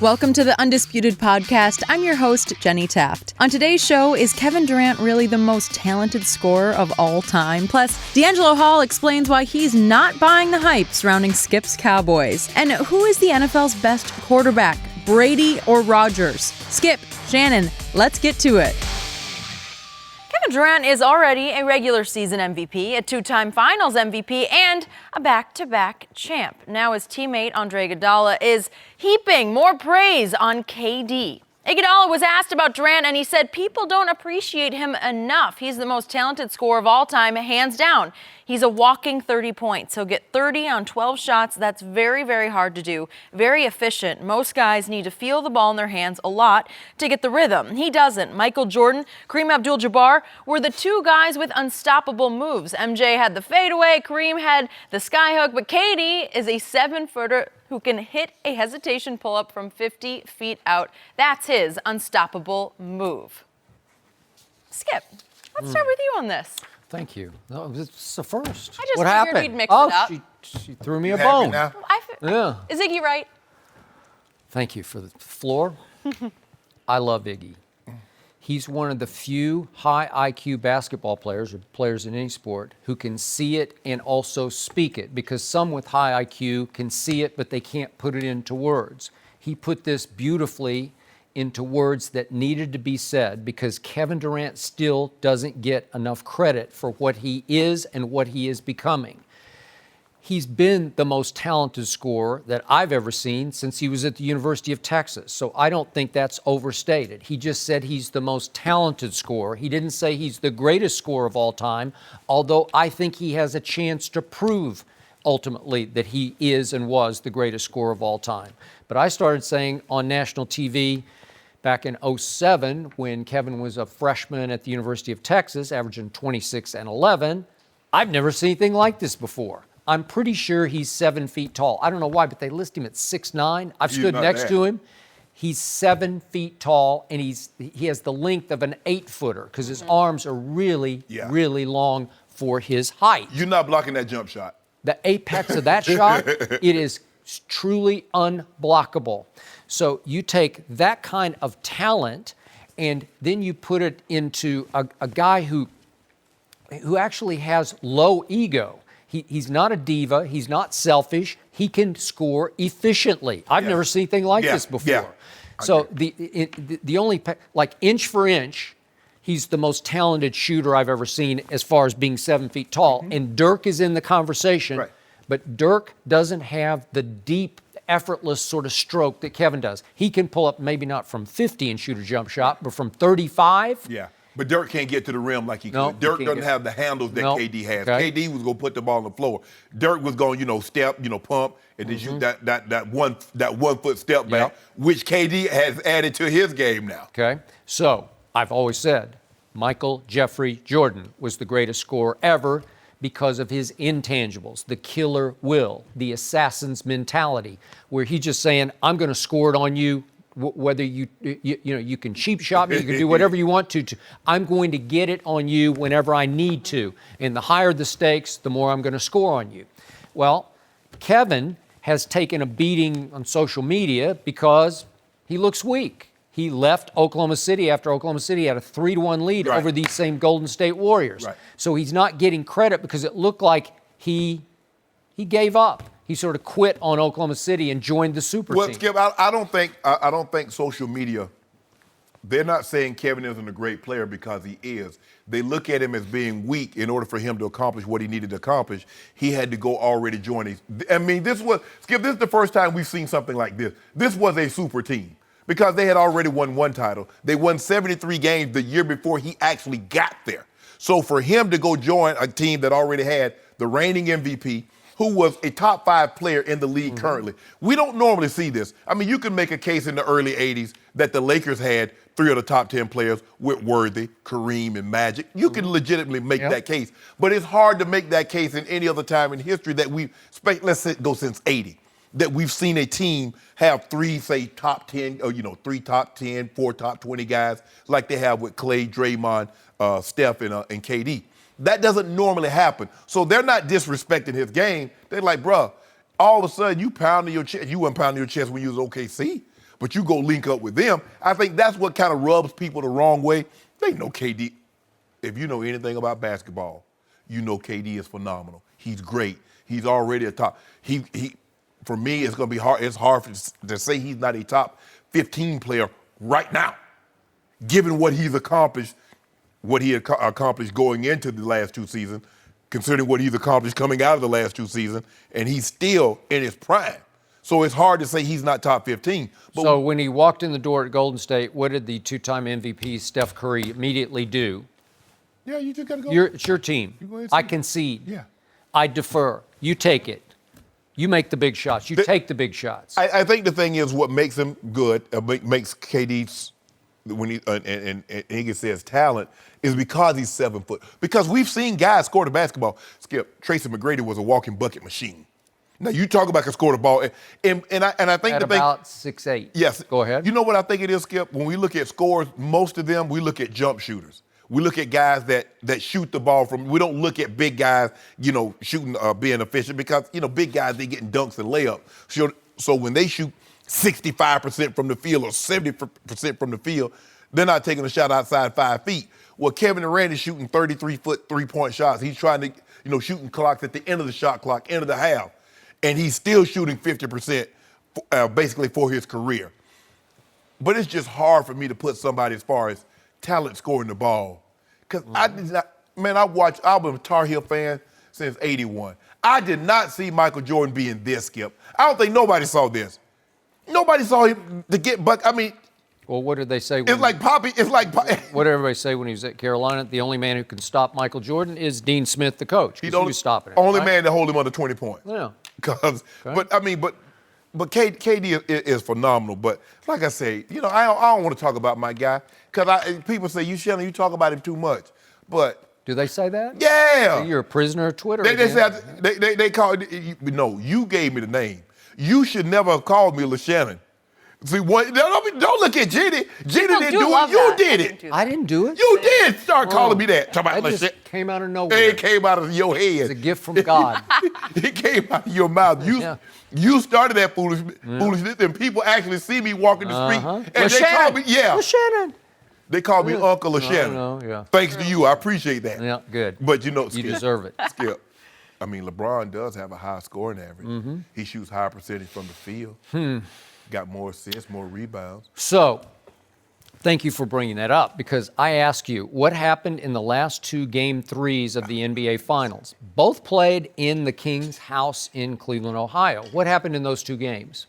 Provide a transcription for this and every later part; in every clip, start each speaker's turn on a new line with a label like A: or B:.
A: Welcome to the Undisputed podcast. I'm your host, Jenny Taft. On today's show, is Kevin Durant really the most talented scorer of all time? Plus, D'Angelo Hall explains why he's not buying the hype surrounding Skip's Cowboys. And who is the NFL's best quarterback, Brady or Rodgers? Skip, Shannon, let's get to it.
B: Kevin Durant is already a regular season MVP, a two-time finals MVP, and a back-to-back champ. Now his teammate Andre Iguodala is heaping more praise on KD. Iguodala was asked about Durant, and he said people don't appreciate him enough. He's the most talented scorer of all time, hands down. He's a walking 30 points. He'll get 30 on 12 shots. That's very, very hard to do. Very efficient. Most guys need to feel the ball in their hands a lot to get the rhythm. He doesn't. Michael Jordan, Kareem Abdul-Jabbar were the two guys with unstoppable moves. MJ had the fadeaway, Kareem had the skyhook, but KD is a 7-footer who can hit a hesitation pull-up from 50 feet out. That's his unstoppable move. Skip, let's start with you on this.
C: Thank you. No, it's the first.
B: I just
C: what
B: figured
C: happened?
B: we'd mix it up.
C: She threw me a bone. Yeah.
B: Is Iggy right?
C: Thank you for the floor. I love Iggy. He's one of the few high IQ basketball players, or players in any sport, who can see it and also speak it, because some with high IQ can see it, but they can't put it into words. He put this beautifully into words that needed to be said, because Kevin Durant still doesn't get enough credit for what he is and what he is becoming. He's been the most talented scorer that I've ever seen since he was at the University of Texas. So I don't think that's overstated. He just said he's the most talented scorer. He didn't say he's the greatest scorer of all time, although I think he has a chance to prove ultimately that he is and was the greatest scorer of all time. But I started saying on national TV back in 2007, when Kevin was a freshman at the University of Texas, averaging 26 and 11, I've never seen anything like this before. I'm pretty sure he's 7 feet tall. I don't know why, but they list him at 6'9". I've stood next to him. He's 7 feet tall, and he has the length of an 8-footer because his arms are really, really long for his height.
D: You're not blocking that jump shot.
C: The apex of that shot, it is truly unblockable. So you take that kind of talent, and then you put it into a guy who actually has low ego. He's not a diva. He's not selfish. He can score efficiently. I've never seen anything like this before. So the only, like inch for inch, he's the most talented shooter I've ever seen as far as being 7 feet tall. And Dirk is in the conversation, but Dirk doesn't have the deep, effortless sort of stroke that Kevin does. He can pull up maybe not from 50 and shoot a jump shot, but from 35.
D: Yeah. But Dirk can't get to the rim like he could. Dirk doesn't have the handles that KD has.
C: Okay.
D: KD was going to put the ball on the floor. Dirk was going, step, pump, and then shoot that 1 foot step back, which KD has added to his game now.
C: Okay. So I've always said Michael Jeffrey Jordan was the greatest scorer ever because of his intangibles, the killer will, the assassin's mentality, where he's just saying, I'm going to score it on you. Whether you can cheap shot me, you can do whatever you want to. I'm going to get it on you whenever I need to. And the higher the stakes, the more I'm going to score on you. Well, Kevin has taken a beating on social media because he looks weak. He left Oklahoma City after Oklahoma City had a 3-1 lead over these same Golden State Warriors. So he's not getting credit because it looked like he gave up. He sort of quit on Oklahoma City and joined the super team.
D: Well, Skip, I don't think social media, they're not saying Kevin isn't a great player because he is. They look at him as being weak. In order for him to accomplish what he needed to accomplish, he had to go already join his. I mean, Skip, this is the first time we've seen something like this. This was a super team because they had already won one title. They won 73 games the year before he actually got there. So for him to go join a team that already had the reigning MVP, who was a top 5 player in the league currently. We don't normally see this. I mean, you can make a case in the early 80s that the Lakers had 3 of the top 10 players with Worthy, Kareem, and Magic. You can legitimately make that case. But it's hard to make that case in any other time in history that let's go since 80, that we've seen a team have 3, say, top 10, or, 3 top 10, 4 top 20 guys like they have with Clay, Draymond, Steph, and KD. That doesn't normally happen. So they're not disrespecting his game. They're like, bruh, all of a sudden you pounding your chest. You weren't pounding your chest when you was OKC. but you go link up with them. I think that's what kind of rubs people the wrong way. They know KD. If you know anything about basketball, you know KD is phenomenal. He's great. He's already a top. He for me, it's going to be hard. It's hard to say he's not a top 15 player right now, given what he's accomplished, what he accomplished going into the last 2 seasons, considering what he's accomplished coming out of the last 2 seasons, and he's still in his prime. So it's hard to say he's not top 15. But
C: so when he walked in the door at Golden State, what did the 2-time MVP Steph Curry immediately do?
D: Yeah, you just got to go.
C: It's your team. I concede. Yeah. I defer. You take it. You make the big shots. You take the big shots.
D: I think the thing is what makes him good, makes KD, when he and Iggy says talent, is because he's 7 foot. Because we've seen guys score the basketball. Skip, Tracy McGrady was a walking bucket machine. Now you talk about can score the ball, and I think
C: at about 6'8".
D: Yes.
C: Go ahead.
D: You know what I think it is, Skip? When we look at scores, most of them we look at jump shooters. We look at guys that shoot the ball from. We don't look at big guys, shooting, being efficient because big guys they getting dunks and layups. So when they shoot 65% from the field or 70% from the field, they're not taking a shot outside 5 feet. Well, Kevin Durant is shooting 33-foot 3-point shots. He's trying to, shooting clocks at the end of the shot clock, end of the half, and he's still shooting 50% basically for his career. But it's just hard for me to put somebody as far as talent scoring the ball. Because I've been a Tar Heel fan since '81. I did not see Michael Jordan being this, Skip. I don't think nobody saw this. Nobody saw him to get buck. I mean,
C: well, what did they say?
D: It's like Poppy.
C: What did everybody say when he was at Carolina? The only man who can stop Michael Jordan is Dean Smith, the coach. He was stopping him.
D: Only man to hold him under 20 points.
C: Yeah.
D: But KD is phenomenal. But like I say, I don't want to talk about my guy because people say Shannon, you talk about him too much. But
C: do they say that?
D: Yeah.
C: So you're a prisoner of Twitter.
D: They say they call it. No, you gave me the name. You should never have called me LeShannon. See, don't look at Jenny. Jenny didn't do it. You did it.
C: I didn't do it.
D: You did start calling me that.
C: It just came out of nowhere.
D: It came out of your head.
C: It's a gift from God.
D: It came out of your mouth. You started that foolishness, and people actually see me walking the street, and they call me,
C: LeShannon.
D: They call me Uncle LeShannon.
C: No, yeah.
D: Thanks to you, I appreciate that.
C: Yeah, good.
D: But
C: you deserve it.
D: Skip, I mean, LeBron does have a high scoring average. Mm-hmm. He shoots high percentage from the field. Got more assists, more rebounds.
C: So, thank you for bringing that up because I ask you, what happened in the last 2 Game 3s of the NBA Finals? Both played in the King's house in Cleveland, Ohio. What happened in those 2 games?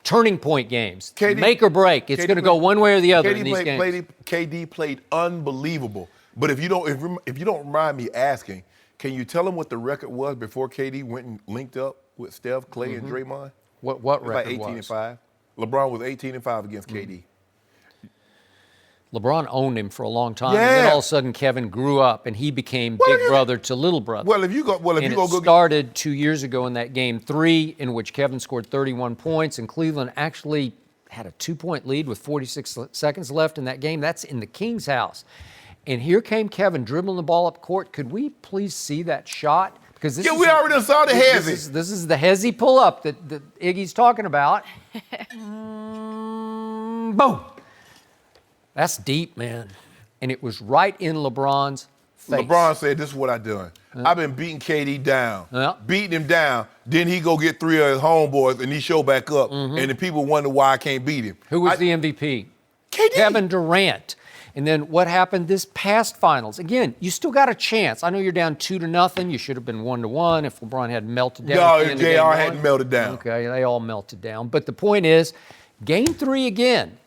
C: Turning point games. Make or break. It's going to go one way or the other in these games.
D: KD played unbelievable. But if you don't mind me asking, can you tell him what the record was before KD went and linked up with Steph, Clay, and Draymond?
C: What record
D: was? Like 18-5. LeBron was 18-5 against KD.
C: LeBron owned him for a long time, and then all of a sudden Kevin grew up and he became big brother to little brother. It started 2 years ago in that Game 3 in which Kevin scored 31 points, and Cleveland actually had a 2-point lead with 46 seconds left in that game. That's in the King's house, and here came Kevin dribbling the ball up court. Could we please see that shot? Because we
D: already saw the hezzy.
C: This is the hezzy pull-up that Iggy's talking about. Boom. That's deep, man. And it was right in LeBron's face.
D: LeBron said, this is what I done. I've been beating KD down, beating him down. Then he go get 3 of his homeboys, and he show back up. And the people wonder why I can't beat him.
C: Who was the MVP?
D: KD.
C: Kevin Durant. And then what happened this past finals? Again, you still got a chance. I know you're down 2-0. You should have been 1-1 if LeBron hadn't melted down.
D: No, if JR hadn't melted down.
C: Okay, they all melted down. But the point is, Game 3 again,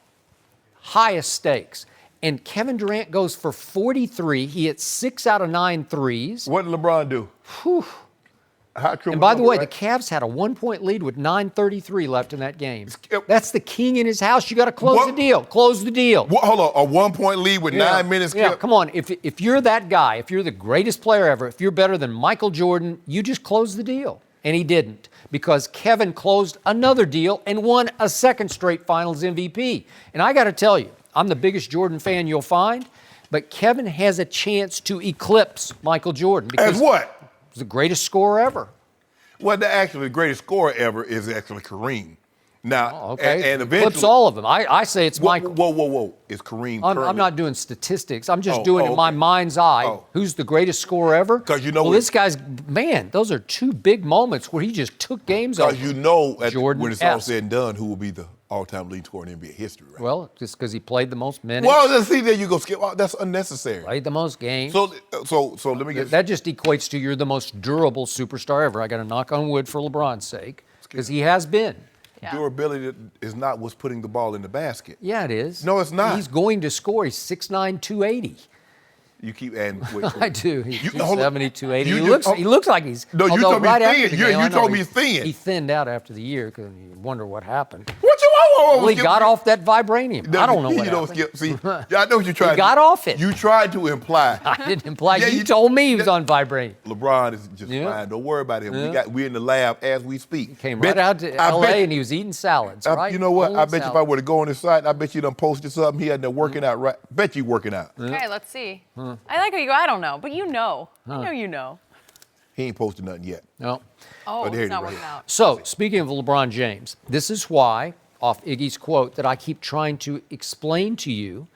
C: highest stakes. And Kevin Durant goes for 43. He hits 6 out of 9 threes.
D: What did LeBron do?
C: Whew. And by the way, the Cavs had a 1-point lead with 9:33 left in that game. That's the king in his house. You got to close the deal. Close the deal.
D: Hold on, a 1-point lead with 9 minutes.
C: Yeah, come on. If you're that guy, if you're the greatest player ever, if you're better than Michael Jordan, you just close the deal. And he didn't, because Kevin closed another deal and won a second straight Finals MVP. And I got to tell you, I'm the biggest Jordan fan you'll find, but Kevin has a chance to eclipse Michael Jordan.
D: As what?
C: He's the greatest scorer ever.
D: Well, the greatest scorer ever is actually Kareem. Now,
C: Okay.
D: and eventually,
C: Flips all of them. I say it's
D: whoa,
C: Michael.
D: whoa. It's Kareem.
C: I'm not doing statistics. I'm just
D: Oh,
C: doing it in my
D: okay.
C: mind's eye.
D: Oh.
C: Who's the greatest scorer ever?
D: 'Cause you know
C: well,
D: what-
C: this guy's, man, those are two big moments where he just took games over.
D: Because you know,
C: Jordan
D: when it's all
C: esque.
D: said and done, who will be the all-time leading scorer in NBA history, right?
C: Well, just because he played the most minutes,
D: Well, let's see, there you go, Skip. Oh, that's unnecessary.
C: played the most games.
D: So let me get
C: That just equates to you're the most durable superstar ever. I got to knock on wood for LeBron's sake, because he has been.
D: durability is not what's putting the ball in the basket.
C: Yeah, it is.
D: No, it's not.
C: He's going to score. He's 6'9", 280.
D: You keep adding. Wait,
C: I do. He's
D: hold on.
C: 270, 280.
D: You
C: He
D: just-
C: looks like he's.
D: No, you
C: although
D: told me
C: right
D: he's
C: after
D: thin.
C: the
D: You-
C: game,
D: you
C: I know
D: told me he's thin.
C: He thinned out after the year because you wonder what happened.
D: What you
C: Well, he
D: Skip?
C: got off that vibranium. I don't know what happened.
D: Skip. See, I know what you tried.
C: He got off it.
D: You tried to imply.
C: I didn't imply.
D: Yeah,
C: you told me he was on vibranium.
D: LeBron is just
C: Yeah.
D: fine. Don't worry about him.
C: Yeah.
D: We're in the lab as we speak.
C: Came
D: Bet-
C: right out to
D: I
C: L.A.
D: bet-
C: and he was eating salads, right?
D: You know what?
C: Only
D: I bet you if I
C: salad.
D: were to go on his site, I bet you done posted something. He had there working out, right? Bet you working out.
B: Okay, let's see. I like how you go, I don't know, but you know. I know you know.
D: He ain't posted nothing yet.
C: No.
B: Oh,
D: there it
B: it's
D: is
B: not
D: right
B: working
D: here.
B: out.
C: So, speaking of LeBron James, this is why, off Iggy's quote, that I keep trying to explain to you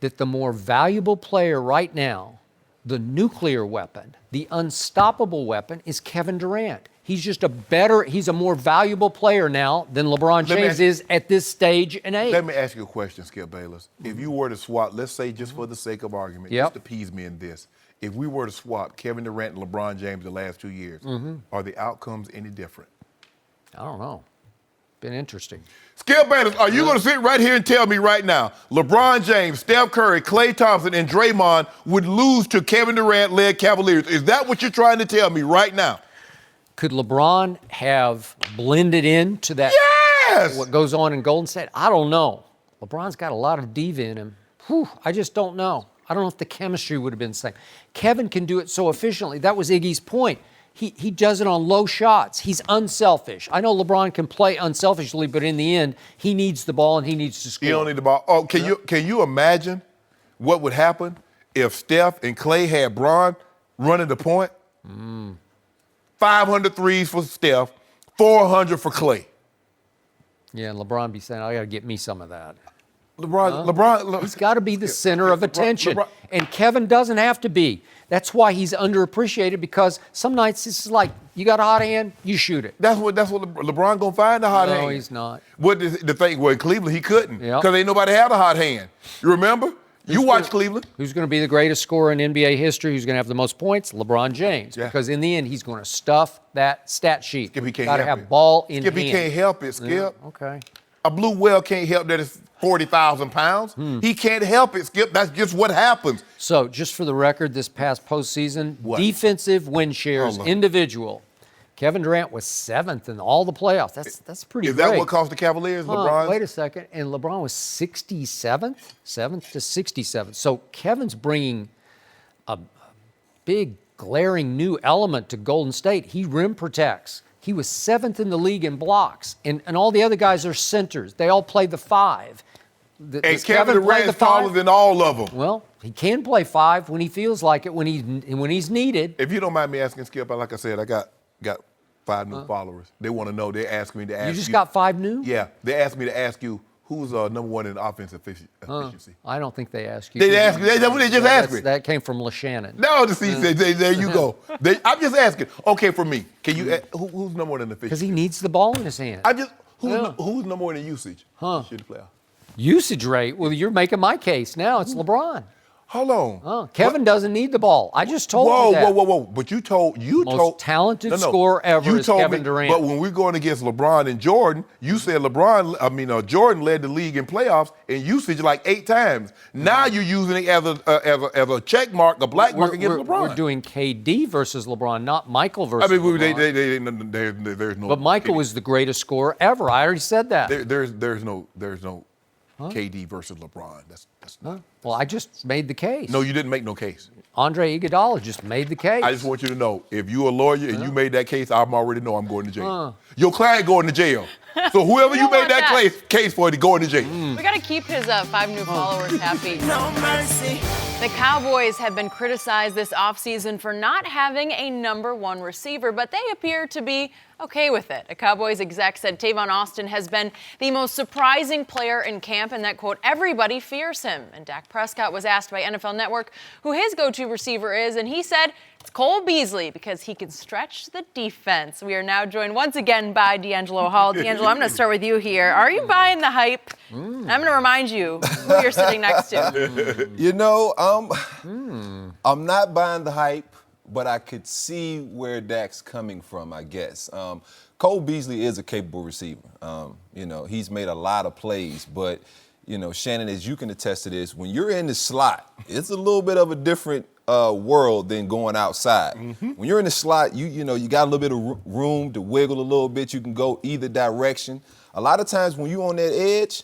C: that the more valuable player right now, the nuclear weapon, the unstoppable weapon, is Kevin Durant. He's just he's a more valuable player now than LeBron
D: Let me
C: James
D: ask you-
C: is at this stage in age.
D: Let me ask you a question, Skip Bayless. If you were to swap, let's say just for the sake of argument,
C: Yep.
D: just appease me in this. If we were to swap Kevin Durant and LeBron James the last 2 years, are the outcomes any different?
C: I don't know. Been interesting.
D: Skip Bayless, are you going to sit right here and tell me right now, LeBron James, Steph Curry, Klay Thompson, and Draymond would lose to Kevin Durant-led Cavaliers? Is that what you're trying to tell me right now?
C: Could LeBron have blended into that?
D: Yes!
C: What goes on in Golden State? I don't know. LeBron's got a lot of diva in him. Whew, I just don't know. I don't know if the chemistry would have been the same. Kevin can do it so efficiently. That was Iggy's point. He does it on low shots. He's unselfish. I know LeBron can play unselfishly, but in the end, he needs the ball and he needs to score.
D: You don't need the ball. Oh, can you imagine what would happen if Steph and Klay had Bron running the point? 500 threes for Steph, 400 for Klay.
C: Yeah, and LeBron be saying, I got to get me some of that.
D: LeBron,
C: He's got to be the center of attention.
D: LeBron-
C: And Kevin doesn't have to be. That's why he's underappreciated, because some nights this is like, you got a hot hand, you shoot it.
D: That's what LeBron gonna find the hot hand.
C: No, he's not.
D: What is the thing? Well, in Cleveland he couldn't
C: Yep.
D: because ain't nobody had a hot hand. You remember? You watched Cleveland.
C: Who's going to be the greatest scorer in NBA history? Who's going to have the most points? LeBron James.
D: Yeah.
C: Because in the end, he's going to stuff that stat sheet.
D: Skip, he can't
C: Got to
D: help
C: have
D: it.
C: ball in
D: Skip,
C: hand.
D: he can't help it, Skip.
C: Okay.
D: A blue whale can't help that it's 40,000 pounds. He can't help it, Skip. That's just what happens.
C: So, just for the record, this past postseason,
D: What?
C: defensive win shares,
D: Hold on.
C: individual. Kevin Durant was 7th in all the playoffs. That's pretty
D: Is
C: great.
D: that what cost the Cavaliers, LeBron?
C: Wait a second. And LeBron was 67th, 7th to 67th. So Kevin's bringing a big, glaring new element to Golden State. He rim protects. He was 7th in the league in blocks. And all the other guys are centers. They all play the 5.
D: And
C: Does
D: Kevin
C: play
D: Durant's taller than all of them.
C: Well, he can play 5 when he feels like it, when he's needed.
D: If you don't mind me asking, Skip, like I said, I got 5 new followers. They want to know. They ask me to ask you.
C: You just got 5 new?
D: Yeah. They asked me to ask you who's number one in offensive efficiency.
C: I don't think they asked you.
D: They asked me. They just asked me.
C: That came from LeShannon.
D: No, there you go. I'm just asking. Okay, for me, can you? Who's number one in efficiency?
C: Because he needs the ball in his hand.
D: Who's number one in usage? Should the playoff.
C: Usage rate? Well, you're making my case now. It's LeBron.
D: Hold on.
C: Kevin doesn't need the ball. I just told you that.
D: Whoa. But you told
C: Most talented scorer ever is Kevin Durant.
D: But when we're going against LeBron and Jordan, you said Jordan led the league in playoffs in usage like 8 times. Now you're using it as a check mark, a black mark against LeBron.
C: We're doing KD versus LeBron, not Michael versus LeBron.
D: There's no.
C: But Michael was the greatest scorer ever. I already said that.
D: There's no KD versus LeBron. That's chance.
C: Well, I just made the case.
D: No, you didn't make no case.
C: Andre Iguodala just made the case.
D: I just want you to know, if you're a lawyer and you made that case, I already know I'm going to jail. Your client going to jail. So whoever you made that case for, to go into jail.
B: We got to keep his 5 new followers happy.
E: No mercy.
B: The Cowboys have been criticized this offseason for not having a number 1 receiver, but they appear to be okay with it. A Cowboys exec said Tavon Austin has been the most surprising player in camp and that, quote, everybody fears him. And Dak Prescott was asked by NFL Network who his go-to receiver is, and he said it's Cole Beasley because he can stretch the defense. We are now joined once again by D'Angelo Hall. D'Angelo, I'm going to start with you here. Are you buying the hype? I'm going to remind you who you're sitting next to.
F: You know, I'm not buying the hype, but I could see where Dak's coming from, I guess. Cole Beasley is a capable receiver. You know, he's made a lot of plays, but, you know, Shannon, as you can attest to this, when you're in the slot, it's a little bit of a different world than going outside. When you're in the slot, you know, you got a little bit of room to wiggle a little bit. You can go either direction. A lot of times when you're on that edge,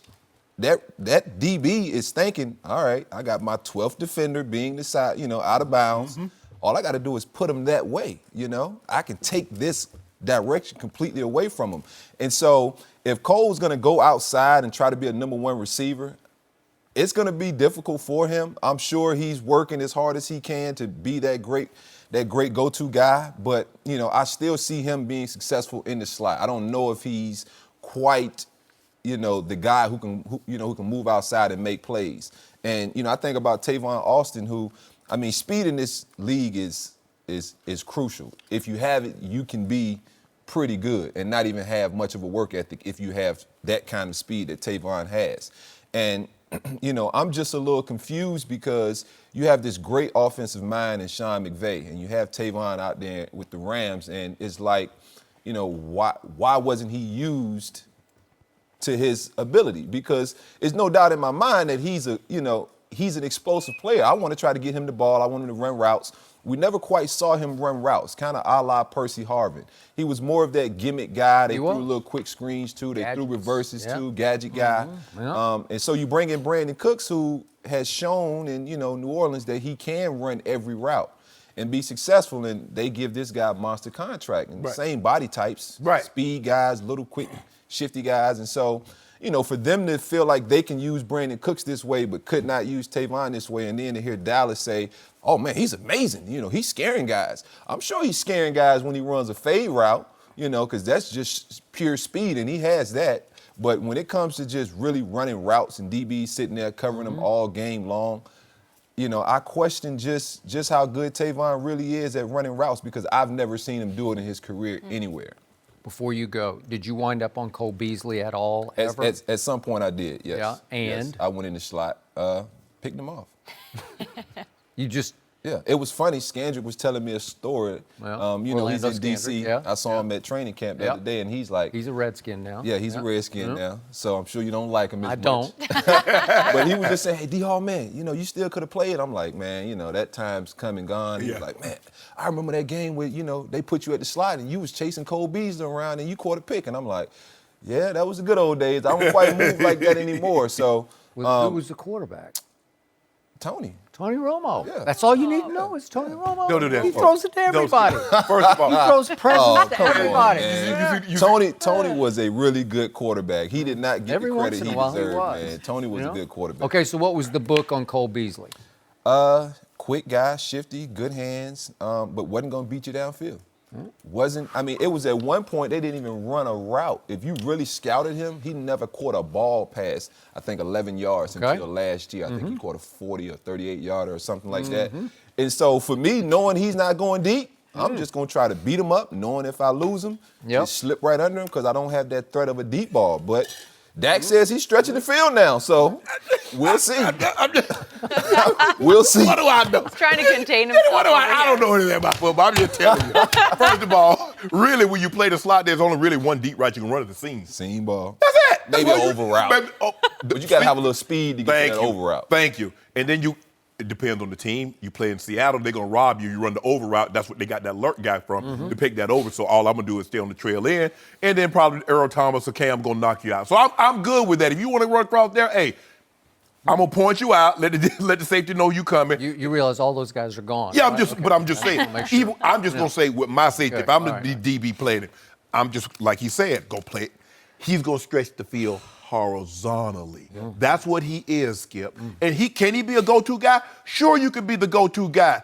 F: that DB is thinking, all right, I got my 12th defender being the side, you know, out of bounds. All I got to do is put him that way, you know. I can take this direction completely away from him. And so if Cole's going to go outside and try to be a number 1 receiver, it's going to be difficult for him. I'm sure he's working as hard as he can to be that great go-to guy. But, you know, I still see him being successful in the slot. I don't know if he's quite, you know, the guy who can move outside and make plays. And, you know, I think about Tavon Austin, who, I mean, speed in this league is crucial. If you have it, you can be pretty good and not even have much of a work ethic if you have that kind of speed that Tavon has. And, you know, I'm just a little confused because you have this great offensive mind in Sean McVay, and you have Tavon out there with the Rams, and it's like, you know, why wasn't he used to his ability? Because there's no doubt in my mind that he's an explosive player. I want to try to get him the ball. I want him to run routes. We never quite saw him run routes, kind of a la Percy Harvin. He was more of that gimmick guy. They threw little quick screens to. They threw reverses to, gadget guy. And so you bring in Brandon Cooks, who has shown in, you know, New Orleans that he can run every route and be successful, and they give this guy a monster contract. And the same body types, speed guys, little quick, shifty guys. And so, you know, for them to feel like they can use Brandon Cooks this way but could not use Tavon this way, and then to hear Dallas say, oh, man, he's amazing. You know, he's scaring guys. I'm sure he's scaring guys when he runs a fade route, you know, because that's just pure speed, and he has that. But when it comes to just really running routes and DBs sitting there covering them all game long, you know, I question just how good Tavon really is at running routes, because I've never seen him do it in his career anywhere.
C: Before you go, did you wind up on Cole Beasley at all, ever?
F: At some point I did, yes.
C: Yeah, and?
F: Yes. I went in the slot, picked him off.
C: You just...
F: Yeah, it was funny. Skandrick was telling me a story.
C: Well,
F: you know, he's in D.C.
C: Yeah.
F: I saw him at training camp the other day, and he's like...
C: He's a Redskin now.
F: Yeah, he's a Redskin now. So I'm sure you don't like him as much.
C: I don't.
F: But he was just saying, hey, D-Hall, man, you know, you still could have played. I'm like, man, you know, that time's come and gone. He was like, man, I remember that game where, you know, they put you at the slot, and you was chasing Cole Beasley around, and you caught a pick. And I'm like, yeah, that was the good old days. I don't quite move like that anymore. So...
C: Who was the quarterback?
F: Tony
C: Romo.
F: Yeah.
C: That's all you need to know is Tony Romo.
D: Don't do that.
C: He throws it to everybody.
D: First of all,
C: He throws presents to everybody.
F: Tony was a really good quarterback. He did not get
C: Every
F: the
C: once
F: credit
C: in a
F: he
C: while he
F: deserved,
C: was.
F: man. Tony was a good quarterback.
C: Okay, so what was the book on Cole Beasley?
F: Quick guy, shifty, good hands, but wasn't going to beat you downfield. It was at one point they didn't even run a route. If you really scouted him, he never caught a ball past, I think, 11 yards until last year. I think he caught a 40 or 38-yarder or something like that. And so for me, knowing he's not going deep, I'm just going to try to beat him up, knowing if I lose him, just slip right under him because I don't have that threat of a deep ball. But Dak says he's stretching the field now, so we'll see. We'll see.
D: What do I know?
B: He's trying to contain himself.
D: I don't know anything about football. I'm just telling you. First of all, really, when you play the slot, there's only really one deep route you can run at the seam.
F: Seam ball.
D: That's it.
F: Maybe an over route. But you got to have a little speed to get to that over route.
D: Thank you. And then it depends on the team. You play in Seattle, they're going to rob you. You run the over route. That's what they got that lurk guy from to pick that over. So all I'm going to do is stay on the trail end. And then probably Earl Thomas or Cam going to knock you out. So I'm good with that. If you want to run across there, hey, I'm gonna point you out. Let the safety know you coming.
C: You realize all those guys are gone.
D: Yeah,
C: right?
D: but I'm just saying.
C: Sure.
D: I'm just gonna say with my safety,
C: Okay.
D: if I'm
C: All
D: the
C: right.
D: DB playing it, I'm just like he said, go play it. He's gonna stretch the field horizontally. That's what he is, Skip. And can he be a go-to guy? Sure, you could be the go-to guy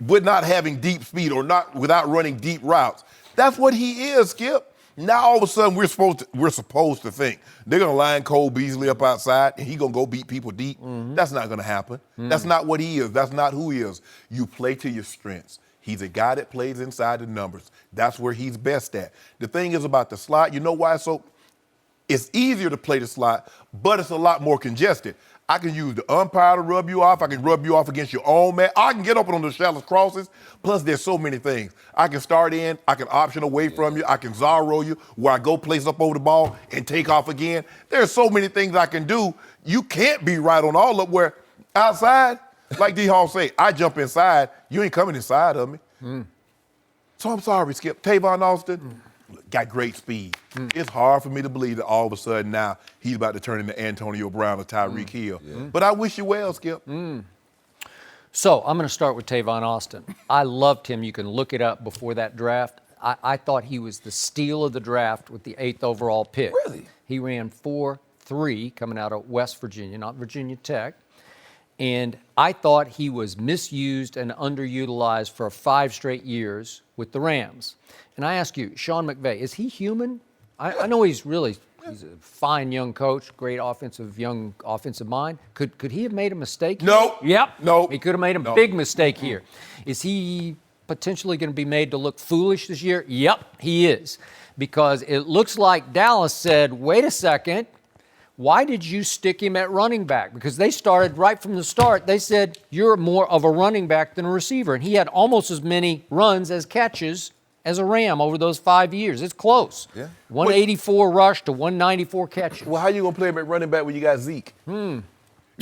D: with not having deep speed or not without running deep routes. That's what he is, Skip. Now all of a sudden we're supposed to think they're gonna line Cole Beasley up outside and he's gonna go beat people deep. That's not gonna happen. That's not what he is. That's not who he is. You play to your strengths. He's a guy that plays inside the numbers. That's where he's best at. The thing is about the slot, you know why it's easier to play the slot, but it's a lot more congested. I can use the umpire to rub you off. I can rub you off against your own man. I can get up on the shallow crosses. Plus, there's so many things. I can start in. I can option away from you. I can Zorro you where I go place up over the ball and take off again. There's so many things I can do. You can't be right on all of where outside, like D. Hall say, I jump inside. You ain't coming inside of me. So I'm sorry, Skip. Tavon Austin got great speed. It's hard for me to believe that all of a sudden now he's about to turn into Antonio Brown or Tyreek Hill. But I wish you well, Skip.
C: So I'm going to start with Tavon Austin. I loved him. You can look it up before that draft. I thought he was the steal of the draft with the 8th overall pick.
F: Really?
C: He ran 4.3 coming out of West Virginia, not Virginia Tech. And I thought he was misused and underutilized for 5 straight years with the Rams. And I ask you, Sean McVay, is he human? I know he's a fine young coach, great young offensive mind. Could he have made a mistake?
D: No.
C: Yep.
D: No.
C: He could have made a big mistake here. Is he potentially going to be made to look foolish this year? Yep, he is. Because it looks like Dallas said, wait a second, why did you stick him at running back? Because they started right from the start. They said, you're more of a running back than a receiver. And he had almost as many runs as catches as a Ram over those 5 years. It's close.
F: Yeah.
C: 184 rush to 194 catches.
D: Well, how you going to play him at running back when you got Zeke? You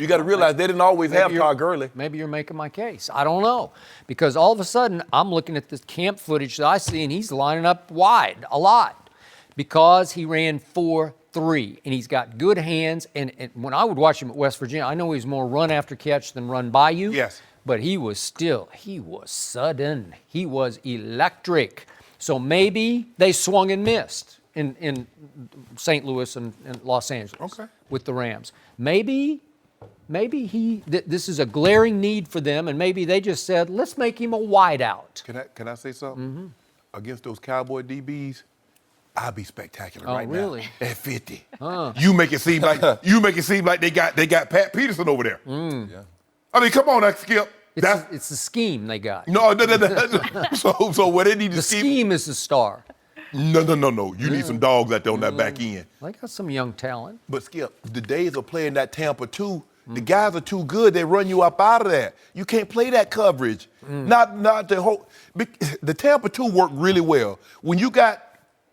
D: got to realize they didn't always have Todd Gurley.
C: Maybe you're making my case. I don't know. Because all of a sudden, I'm looking at this camp footage that I see, and he's lining up wide a lot because he ran 4.3, and he's got good hands. And when I would watch him at West Virginia, I know he's more run after catch than run by you.
D: Yes.
C: But he was sudden. He was electric. So maybe they swung and missed in St. Louis and Los Angeles with the Rams. Maybe this is a glaring need for them, and maybe they just said, let's make him a wideout.
D: Can I say something? Against those Cowboy DBs, I'll be spectacular right
C: really?
D: now at 50. You make it seem like they got Pat Peterson over there.
F: Yeah.
D: I mean, come on, Skip.
C: It's the scheme they got.
D: No. So what they need to
C: The scheme is the star.
D: No. You need some dogs out there on that back end.
C: They got some young talent.
D: But Skip, the days of playing that Tampa 2, the guys are too good. They run you up out of that. You can't play that coverage. Not the whole. The Tampa 2 worked really well. When you got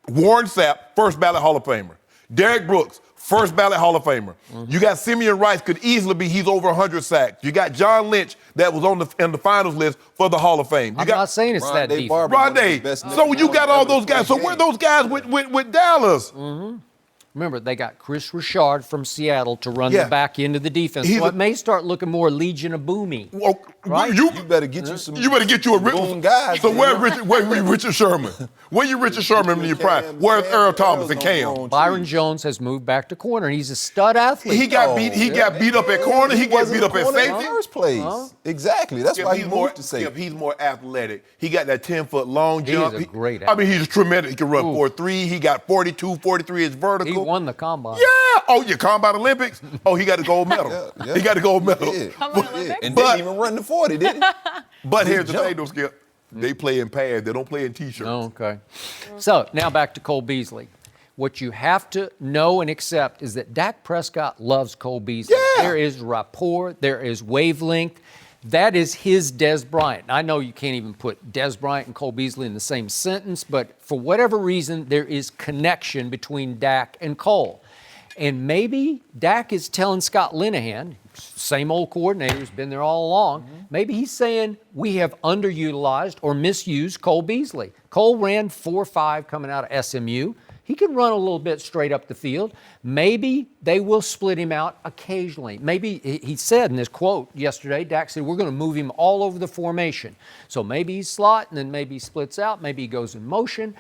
D: Warren Sapp, first ballot Hall of Famer. Derek Brooks, first ballot Hall of Famer. You got Simeon Rice, could easily be, he's over 100 sacks. You got John Lynch, that was in the finals list for the Hall of Fame. I'm
C: not saying it's that deep.
D: Rondé. So you got all those guys. So where are those guys with Dallas?
C: Remember, they got Chris Richard from Seattle to run the back end of the defense. So it may start looking more Legion of Boomy.
D: Well,
C: right?
D: You
F: better get you some.
D: You better get you a
F: boom guys.
D: So where Richard Sherman? Where you Richard Sherman in your prime? Where's Earl Thomas and Cam?
C: Byron Jones has moved back to corner, and he's a stud athlete.
D: He got beat up at corner. He got beat up at safety.
F: In the first place. Exactly. That's why he moved to safety.
D: He's more athletic. He got that 10-foot long jump.
C: He's a great
D: athlete. I mean, he's tremendous. He can run 4.3. He got 42, 43 is vertical.
C: He won the combine.
D: Yeah. Oh, your Combine Olympics? Oh, he got a gold medal.
F: Yeah.
D: He got a gold medal.
F: And didn't even run the 40, did he?
D: But here's the thing, though, Skip. They play in pads. They don't play in T-shirts.
C: Oh, okay. So now back to Cole Beasley. What you have to know and accept is that Dak Prescott loves Cole Beasley.
D: Yeah.
C: There is rapport. There is wavelength. That is his Dez Bryant. I know you can't even put Dez Bryant and Cole Beasley in the same sentence, but for whatever reason, there is connection between Dak and Cole. And maybe Dak is telling Scott Linehan, same old coordinator who's been there all along, maybe he's saying we have underutilized or misused Cole Beasley. Cole ran 4.5 coming out of SMU. He can run a little bit straight up the field. Maybe they will split him out occasionally. Maybe he said in this quote yesterday, Dak said, we're going to move him all over the formation. So maybe he's slot, and then maybe he splits out. Maybe he goes in motion.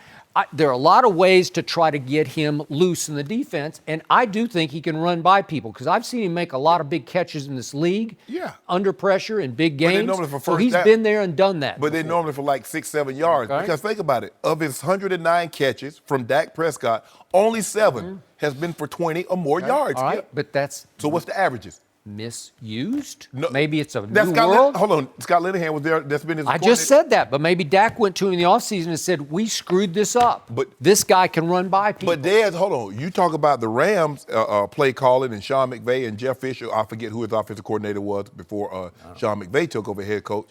C: There are a lot of ways to try to get him loose in the defense, and I do think he can run by people because I've seen him make a lot of big catches in this league.
D: Yeah.
C: Under pressure in big games.
D: Normally for
C: So
D: first
C: he's
D: down.
C: been there and done that.
D: But they're normally for like 6-7 yards.
C: Okay.
D: Because think about it. Of his 109 catches from Dak Prescott, only 7 has been for 20 or more yards.
C: All right,
D: Yeah.
C: but that's
D: So what's the averages?
C: misused.
D: No,
C: Maybe it's a
D: That's
C: new
D: Scott
C: world.
D: Hold on. Scott Linehan was there. That's been his
C: I just said that, but maybe Dak went to him in the offseason and said, we screwed this up.
D: But
C: this guy can run by people.
D: But hold on. You talk about the Rams play calling and Sean McVay and Jeff Fisher. I forget who his offensive coordinator was before Sean McVay took over head coach.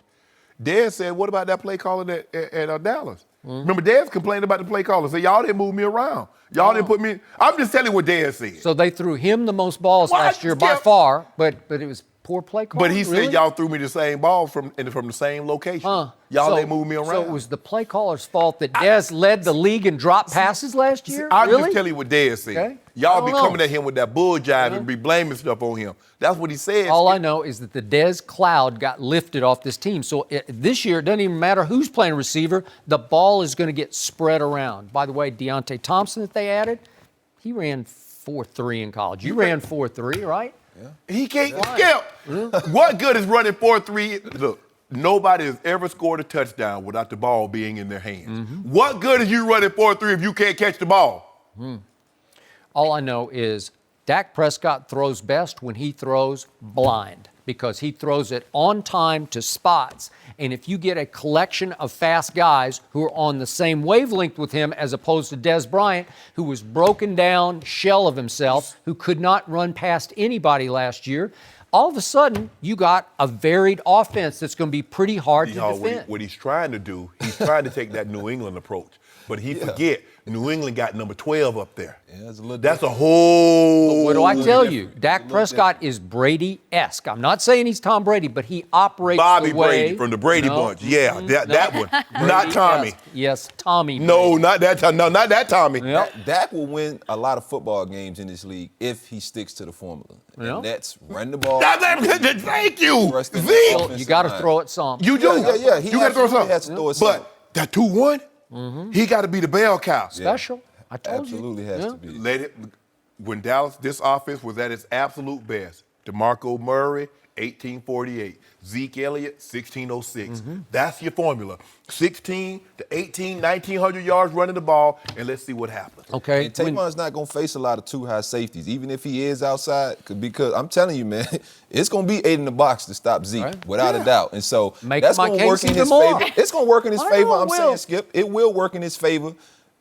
D: Dez said, what about that play calling at Dallas? Remember, Dez complained about the play caller. Said, y'all didn't move me around. Y'all didn't put me. I'm just telling you what Dez said.
C: So they threw him the most balls
D: What?
C: last year by
D: Yeah.
C: far, but it was poor play calling.
D: But he
C: really?
D: said y'all threw me the same ball from the same location. Y'all didn't move me around.
C: So it was the play caller's fault that Dez led the league in drop passes last year?
D: I'll
C: really?
D: just tell you what Dez said.
C: Okay.
D: Y'all
C: I
D: be
C: don't
D: coming
C: know.
D: at him with that bull jive and be blaming stuff on him. That's what he said.
C: All I know is that the Dez cloud got lifted off this team. So this year, it doesn't even matter who's playing receiver. The ball is going to get spread around. By the way, Deontay Thompson that they added, he ran 4.3 in college. You ran 4.3, right?
D: He can't skip. What good is running 4-3? Look, nobody has ever scored a touchdown without the ball being in their hands. What good is you running 4-3 if you can't catch the ball?
C: All I know is Dak Prescott throws best when he throws blind because he throws it on time to spots. And if you get a collection of fast guys who are on the same wavelength with him as opposed to Dez Bryant, who was broken down shell of himself, who could not run past anybody last year, all of a sudden you got a varied offense that's going to be pretty hard to defend.
D: What he's trying to do, he's trying to take that New England approach. But he forget, New England got number 12 up there.
F: Yeah, it's a little
D: That's a whole.
C: What do I tell you? Dak Prescott is Brady-esque. I'm not saying he's Tom Brady, but he operates
D: Bobby
C: the way.
D: Brady from the Brady Bunch. Yeah, that one. Not Tommy.
C: Yes, Tommy.
D: No,
C: Brady.
D: not that Tommy. No, not that Tommy.
C: Yep.
F: Dak will win a lot of football games in this league if he sticks to the formula.
C: Yeah.
F: And that's run the ball.
D: Thank you,
F: Trust in the
D: Zeke.
F: offensive
C: You got to
F: line.
C: throw it some.
D: You do.
F: Yeah. He
D: You got to throw
F: absolutely
D: something.
F: has to throw it some.
D: But that 2-1, he got to be the bell cow.
C: Special. I told
F: Absolutely
C: you.
F: has
C: Yeah.
F: to be.
D: Let it. When Dallas, this offense was at its absolute best. DeMarco Murray, 1848. Zeke Elliott, 1606. That's your formula. 16 to 18, 1,900 yards running the ball, and let's see what happens.
C: Okay.
F: And Tavon's not going to face a lot of too high safeties, even if he is outside, because I'm telling you, man, it's going to be 8 in the box to stop Zeke,
C: Right.
F: without a doubt. And so
C: Make
F: that's
C: my
F: going to
C: case
F: work in
C: even
F: his
C: more.
F: favor. It's going to work in his
C: I
F: favor.
C: know it
F: I'm
C: will.
F: saying, Skip, it will work in his favor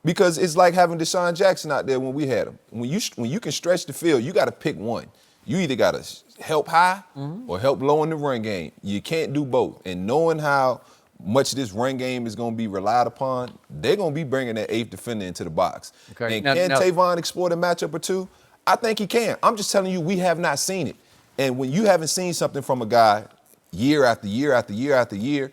F: because it's like having Deshaun Jackson out there when we had him. When you can stretch the field, you got to pick one. You either got to help high or help low in the run game. You can't do both. And knowing how much this run game is going to be relied upon, they're going to be bringing that 8th defender into the box.
C: Okay.
F: And
C: Now-
F: can
C: now-
F: Tavon exploit a matchup or two? I think he can. I'm just telling you, we have not seen it. And when you haven't seen something from a guy year after year after year after year,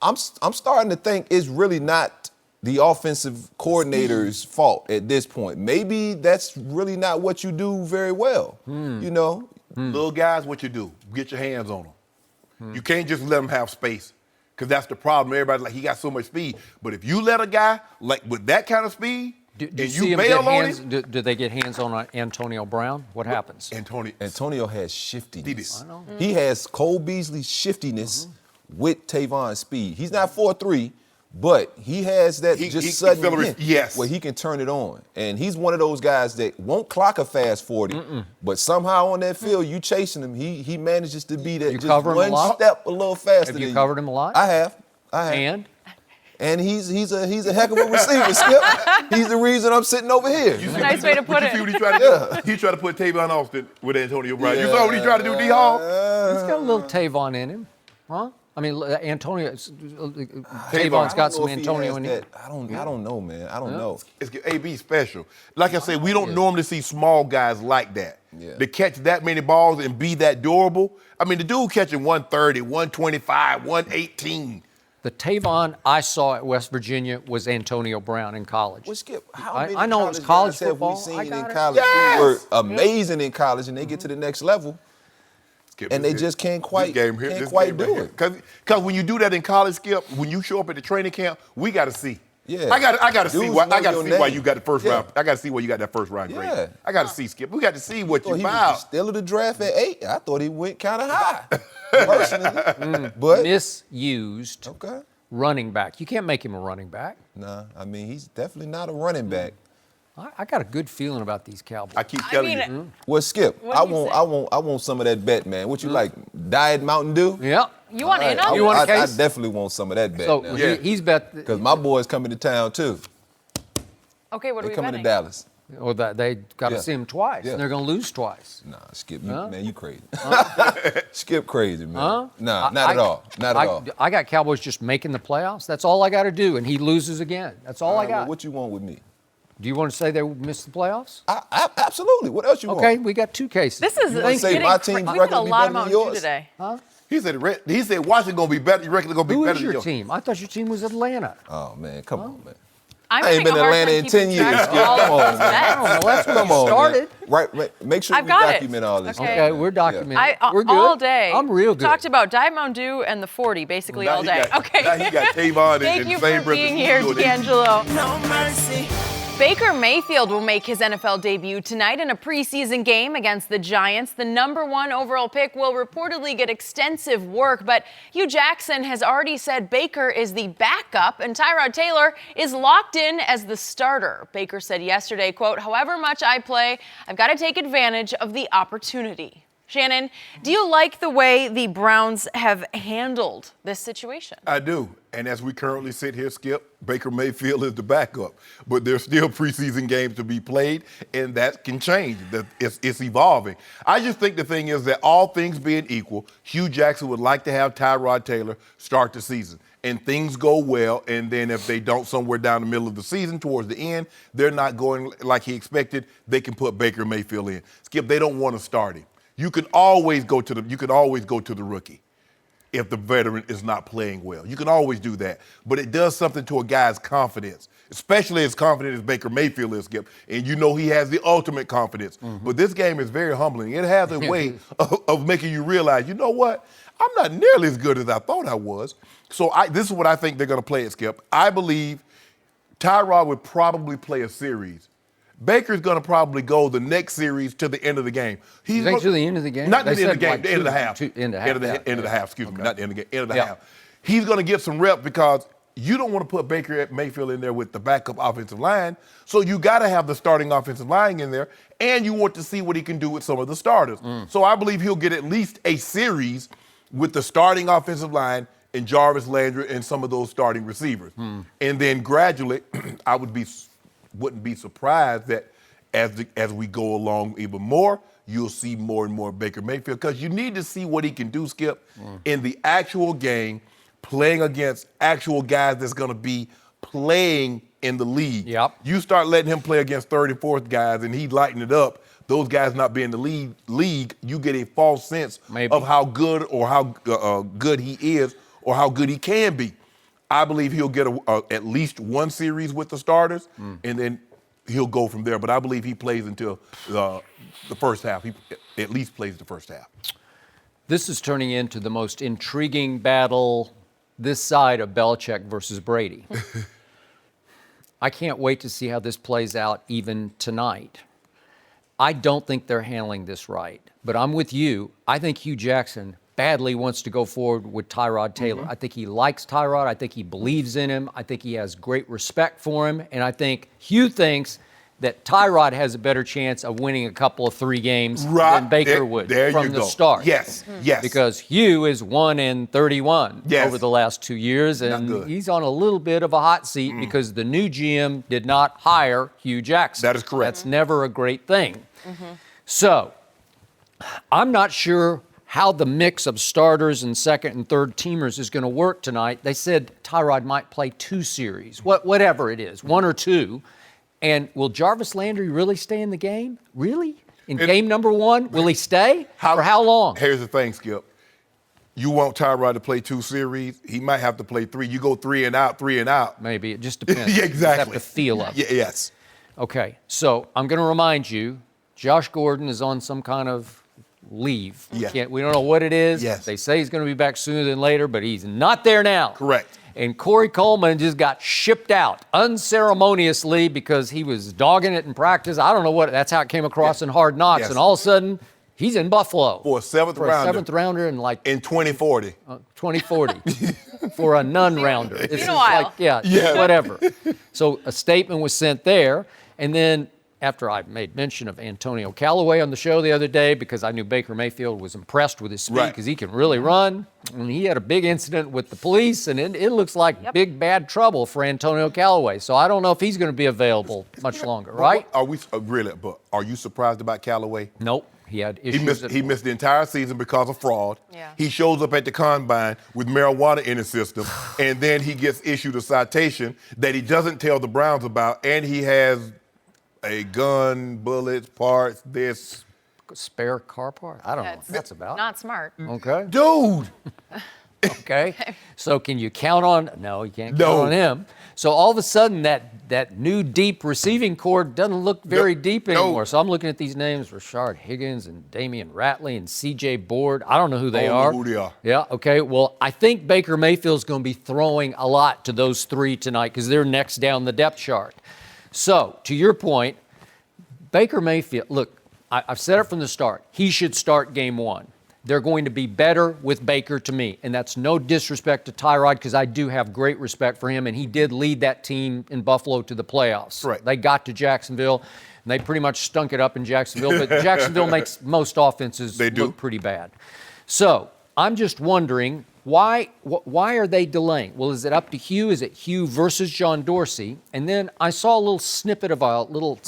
F: I'm starting to think it's really not the offensive coordinator's fault at this point. Maybe that's really not what you do very well. You know?
D: Little guys, what you do? Get your hands on them. You can't just let them have space, because that's the problem. Everybody's like, he got so much speed. But if you let a guy like with that kind of speed,
C: Do
D: and
C: you see
D: you
C: him
D: bail
C: get
D: on
C: hands?
D: him,
C: Do they get hands on Antonio Brown? What happens?
F: Antonio has shiftiness.
D: He did.
F: He has Cole Beasley's shiftiness with Tavon's speed. He's not 4'3", but he has that
D: He
F: sudden
D: accelerates,
F: hit
D: yes.
F: where he can turn it on. And he's one of those guys that won't clock a fast 40, but somehow on that field, you chasing him, he manages to be that
C: You
F: just
C: cover him a
F: one
C: lot?
F: step a little faster
C: Have you
F: than
C: covered him a lot?
F: I have. And he's a heck of a receiver, Skip. He's the reason I'm sitting over here.
B: Nice way to put it.
D: You see what he tried to do? He tried to put Tavon Austin with Antonio Brown. You saw what he tried to do, D-Hall?
C: He's got a little Tavon in him, huh? I mean, Tavon's got some Antonio in him.
F: I don't know, man. I don't know.
D: It's AB special. Like I said, we don't normally see small guys like that.
F: Yeah.
D: To catch that many balls and be that durable. I mean, the dude catching 130, 125, 118.
C: The Tavon I saw at West Virginia was Antonio Brown in college.
F: Well, Skip, how
C: I
F: many
C: know it was college
F: guys have
C: football.
F: we seen
C: I
F: in
C: got it.
F: college
D: Yes!
F: who were amazing in college and they get to the next level
D: Skip,
F: and they just can't quite do it.
D: Because when you do that in college, Skip, when you show up at the training camp, we got to see.
F: Yeah.
D: I got to see
F: Dudes
D: why.
F: know
D: I got to
F: your
D: see why
F: name.
D: you got the first
F: Yeah.
D: round. I got to see why you got that first round grade.
F: Yeah.
D: I got to see, Skip. We got to see what
F: Well,
D: you
F: he was
D: about.
F: still of the draft at 8. I thought he went kind of high, personally. But
C: Misused
F: okay.
C: running back. You can't make him a running back.
F: Nah, I mean, he's definitely not a running back.
C: I got a good feeling about these Cowboys.
D: I keep telling
B: mean,
D: you.
F: Well, Skip,
B: What
F: I
B: do you
F: want some of that bet, man. What you like? Diet Mountain Dew?
C: Yep.
B: You want in
F: I,
B: on
C: You want a
B: this?
F: I
C: case?
F: definitely want some of that bet.
C: So
D: Yeah.
C: he's bet.
F: Because my boys coming to town too.
B: Okay, what are
F: They
B: we
F: coming
B: betting?
F: to Dallas.
C: Well, they got to
F: Yeah.
C: see him twice,
F: Yeah.
C: and they're going to lose twice.
F: Nah, Skip,
C: Huh?
F: man, you crazy. Skip crazy, man.
C: Huh?
F: Nah, not at all. Not at all.
C: I got Cowboys just making the playoffs. That's all I got to do, and he loses again. That's all I
F: Well,
C: got.
F: what you want with me?
C: Do you want to say they missed the playoffs?
F: Absolutely. What else you want?
C: Okay, we got two cases.
B: This is
F: wanna say
B: getting
F: my
B: cra-
F: team's
B: we
F: record
B: got a
F: will be
B: lot
F: better
B: of
F: than
B: Mountain Dew
F: yours?
B: today.
D: He said Washington gonna be better. You reckon they're gonna be
C: Who
D: better
C: is
D: than
C: your
D: yours?
C: team? I thought your team was Atlanta.
F: Oh, man, come on, man.
B: I'm
F: I ain't
B: having
F: been
B: a
F: to
B: hard
F: Atlanta
B: time
F: in 10
B: keeping
F: years.
B: track of
F: Skip.
B: all
F: Come
B: of
F: on,
B: these
F: man.
B: bets.
C: Well, that's where
F: Come
C: you
F: on,
C: started.
F: man. Right, make sure
B: I've
F: we
B: got it.
F: document all this.
B: Okay.
C: Okay, we're documenting. We're good.
B: All day.
C: I'm real good.
B: Talked about Diet Mountain Dew and the 40 basically
D: Now
B: all
D: he
B: day.
D: got-
B: Okay.
D: now he got Tavon and-
B: Thank
D: and
B: you
D: same
B: for
D: breath
B: being
D: as
B: here,
D: you do it.
B: D'Angelo.
E: No mercy.
B: Baker Mayfield will make his NFL debut tonight in a preseason game against the Giants. The #1 overall pick will reportedly get extensive work, but Hugh Jackson has already said Baker is the backup and Tyrod Taylor is locked in as the starter. Baker said yesterday, quote, "However much I play, I've got to take advantage of the opportunity." Shannon, do you like the way the Browns have handled this situation?
D: I do. And as we currently sit here, Skip, Baker Mayfield is the backup. But there's still preseason games to be played, and that can change. It's evolving. I just think the thing is that all things being equal, Hugh Jackson would like to have Tyrod Taylor start the season. And things go well, and then if they don't somewhere down the middle of the season, towards the end, they're not going like he expected, they can put Baker Mayfield in. Skip, they don't want to start him. You can always go to the rookie if the veteran is not playing well. You can always do that. But it does something to a guy's confidence, especially as confident as Baker Mayfield is, Skip. And you know he has the ultimate confidence. But this game is very humbling. It has a way of making you realize, you know what? I'm not nearly as good as I thought I was. So this is what I think they're going to play it, Skip. I believe Tyrod would probably play a series. Baker's going to probably go the next series to the end of the game.
C: You think to the end of the game?
D: Not
C: They
D: the end of the
C: said
D: game,
C: like
D: the end of the half.
C: end of the half,
D: excuse me, not the end of the game, end of the
C: Yeah.
D: half. He's going to get some reps because you don't want to put Baker Mayfield in there with the backup offensive line. So you got to have the starting offensive line in there, and you want to see what he can do with some of the starters. So I believe he'll get at least a series with the starting offensive line and Jarvis Landry and some of those starting receivers. And then gradually, I wouldn't be surprised that as we go along even more, you'll see more and more Baker Mayfield because you need to see what he can do, Skip, in the actual game, playing against actual guys that's going to be playing in the league.
C: Yep.
D: You start letting him play against 34th guys and he lighten it up, those guys not being in the league, you get a false sense of how good or how good he is or how good he can be. I believe he'll get at least one series with the starters, and then he'll go from there. But I believe he plays until the first half. He at least plays the first half.
C: This is turning into the most intriguing battle this side of Belichick versus Brady. I can't wait to see how this plays out even tonight. I don't think they're handling this right, but I'm with you. I think Hugh Jackson badly wants to go forward with Tyrod Taylor. I think he likes Tyrod. I think he believes in him. I think he has great respect for him. And I think Hugh thinks that Tyrod has a better chance of winning a couple of 3 games than Baker would from the start.
D: Yes, yes.
C: Because Hugh is 1-31 over the last 2 years, and he's on a little bit of a hot seat because the new GM did not hire Hugh Jackson.
D: That is correct.
C: That's never a great thing. So I'm not sure how the mix of starters and second and third teamers is going to work tonight. They said Tyrod might play 2 series, whatever it is, 1 or 2. And will Jarvis Landry really stay in the game? Really? In game number 1? Will he stay? For how long?
D: Here's the thing, Skip. You want Tyrod to play 2 series? He might have to play 3. You go 3 and out, 3 and out.
C: Maybe. It just depends.
D: Yeah, exactly.
C: You have to feel of it.
D: Yes.
C: Okay, so I'm going to remind you, Josh Gordon is on some kind of leave.
D: Yeah.
C: We don't know what it is.
D: Yes.
C: They say he's going to be back sooner than later, but he's not there now.
D: Correct.
C: And Corey Coleman just got shipped out unceremoniously because he was dogging it in practice. I don't know what, that's how it came across in Hard Knocks.
D: Yes.
C: And all of a sudden, he's in Buffalo.
D: For a seventh rounder
C: in like
D: in 2040.
C: 2040 for a non-rounder. It's
B: a while.
C: like, yeah, whatever. So a statement was sent there, and then after I made mention of Antonio Callaway on the show the other day because I knew Baker Mayfield was impressed with his speed because he can really run, and he had a big incident with the police, and it looks like big bad trouble for Antonio Callaway. So I don't know if he's going to be available much longer, right?
D: Are we really? But are you surprised about Callaway?
C: Nope. He had issues.
D: He missed the entire season because of fraud.
B: Yeah.
D: He shows up at the combine with marijuana in his system, and then he gets issued a citation that he doesn't tell the Browns about, and he has a gun, bullets, parts, this.
C: Spare car part? I don't know what that's about.
B: Not smart.
C: Okay.
D: Dude!
C: Okay. So can you count on? No, you can't count on him. So all of a sudden, that new deep receiving core doesn't look very deep anymore. So I'm looking at these names: Rashard Higgins and Damian Ratley and C.J. Board. I don't know who they are.
D: Who they are?
C: Yeah. Okay. Well, I think Baker Mayfield's going to be throwing a lot to those 3 tonight because they're next down the depth chart. So to your point, Baker Mayfield. Look, I've said it from the start. He should start game 1. They're going to be better with Baker to me. And that's no disrespect to Tyrod because I do have great respect for him. And he did lead that team in Buffalo to the playoffs.
D: Right.
C: They got to Jacksonville, and they pretty much stunk it up in Jacksonville. But Jacksonville makes most offenses look pretty bad. So I'm just wondering, why are they delaying? Well, is it up to Hugh? Is it Hugh versus John Dorsey? And then I saw a little snippet of a little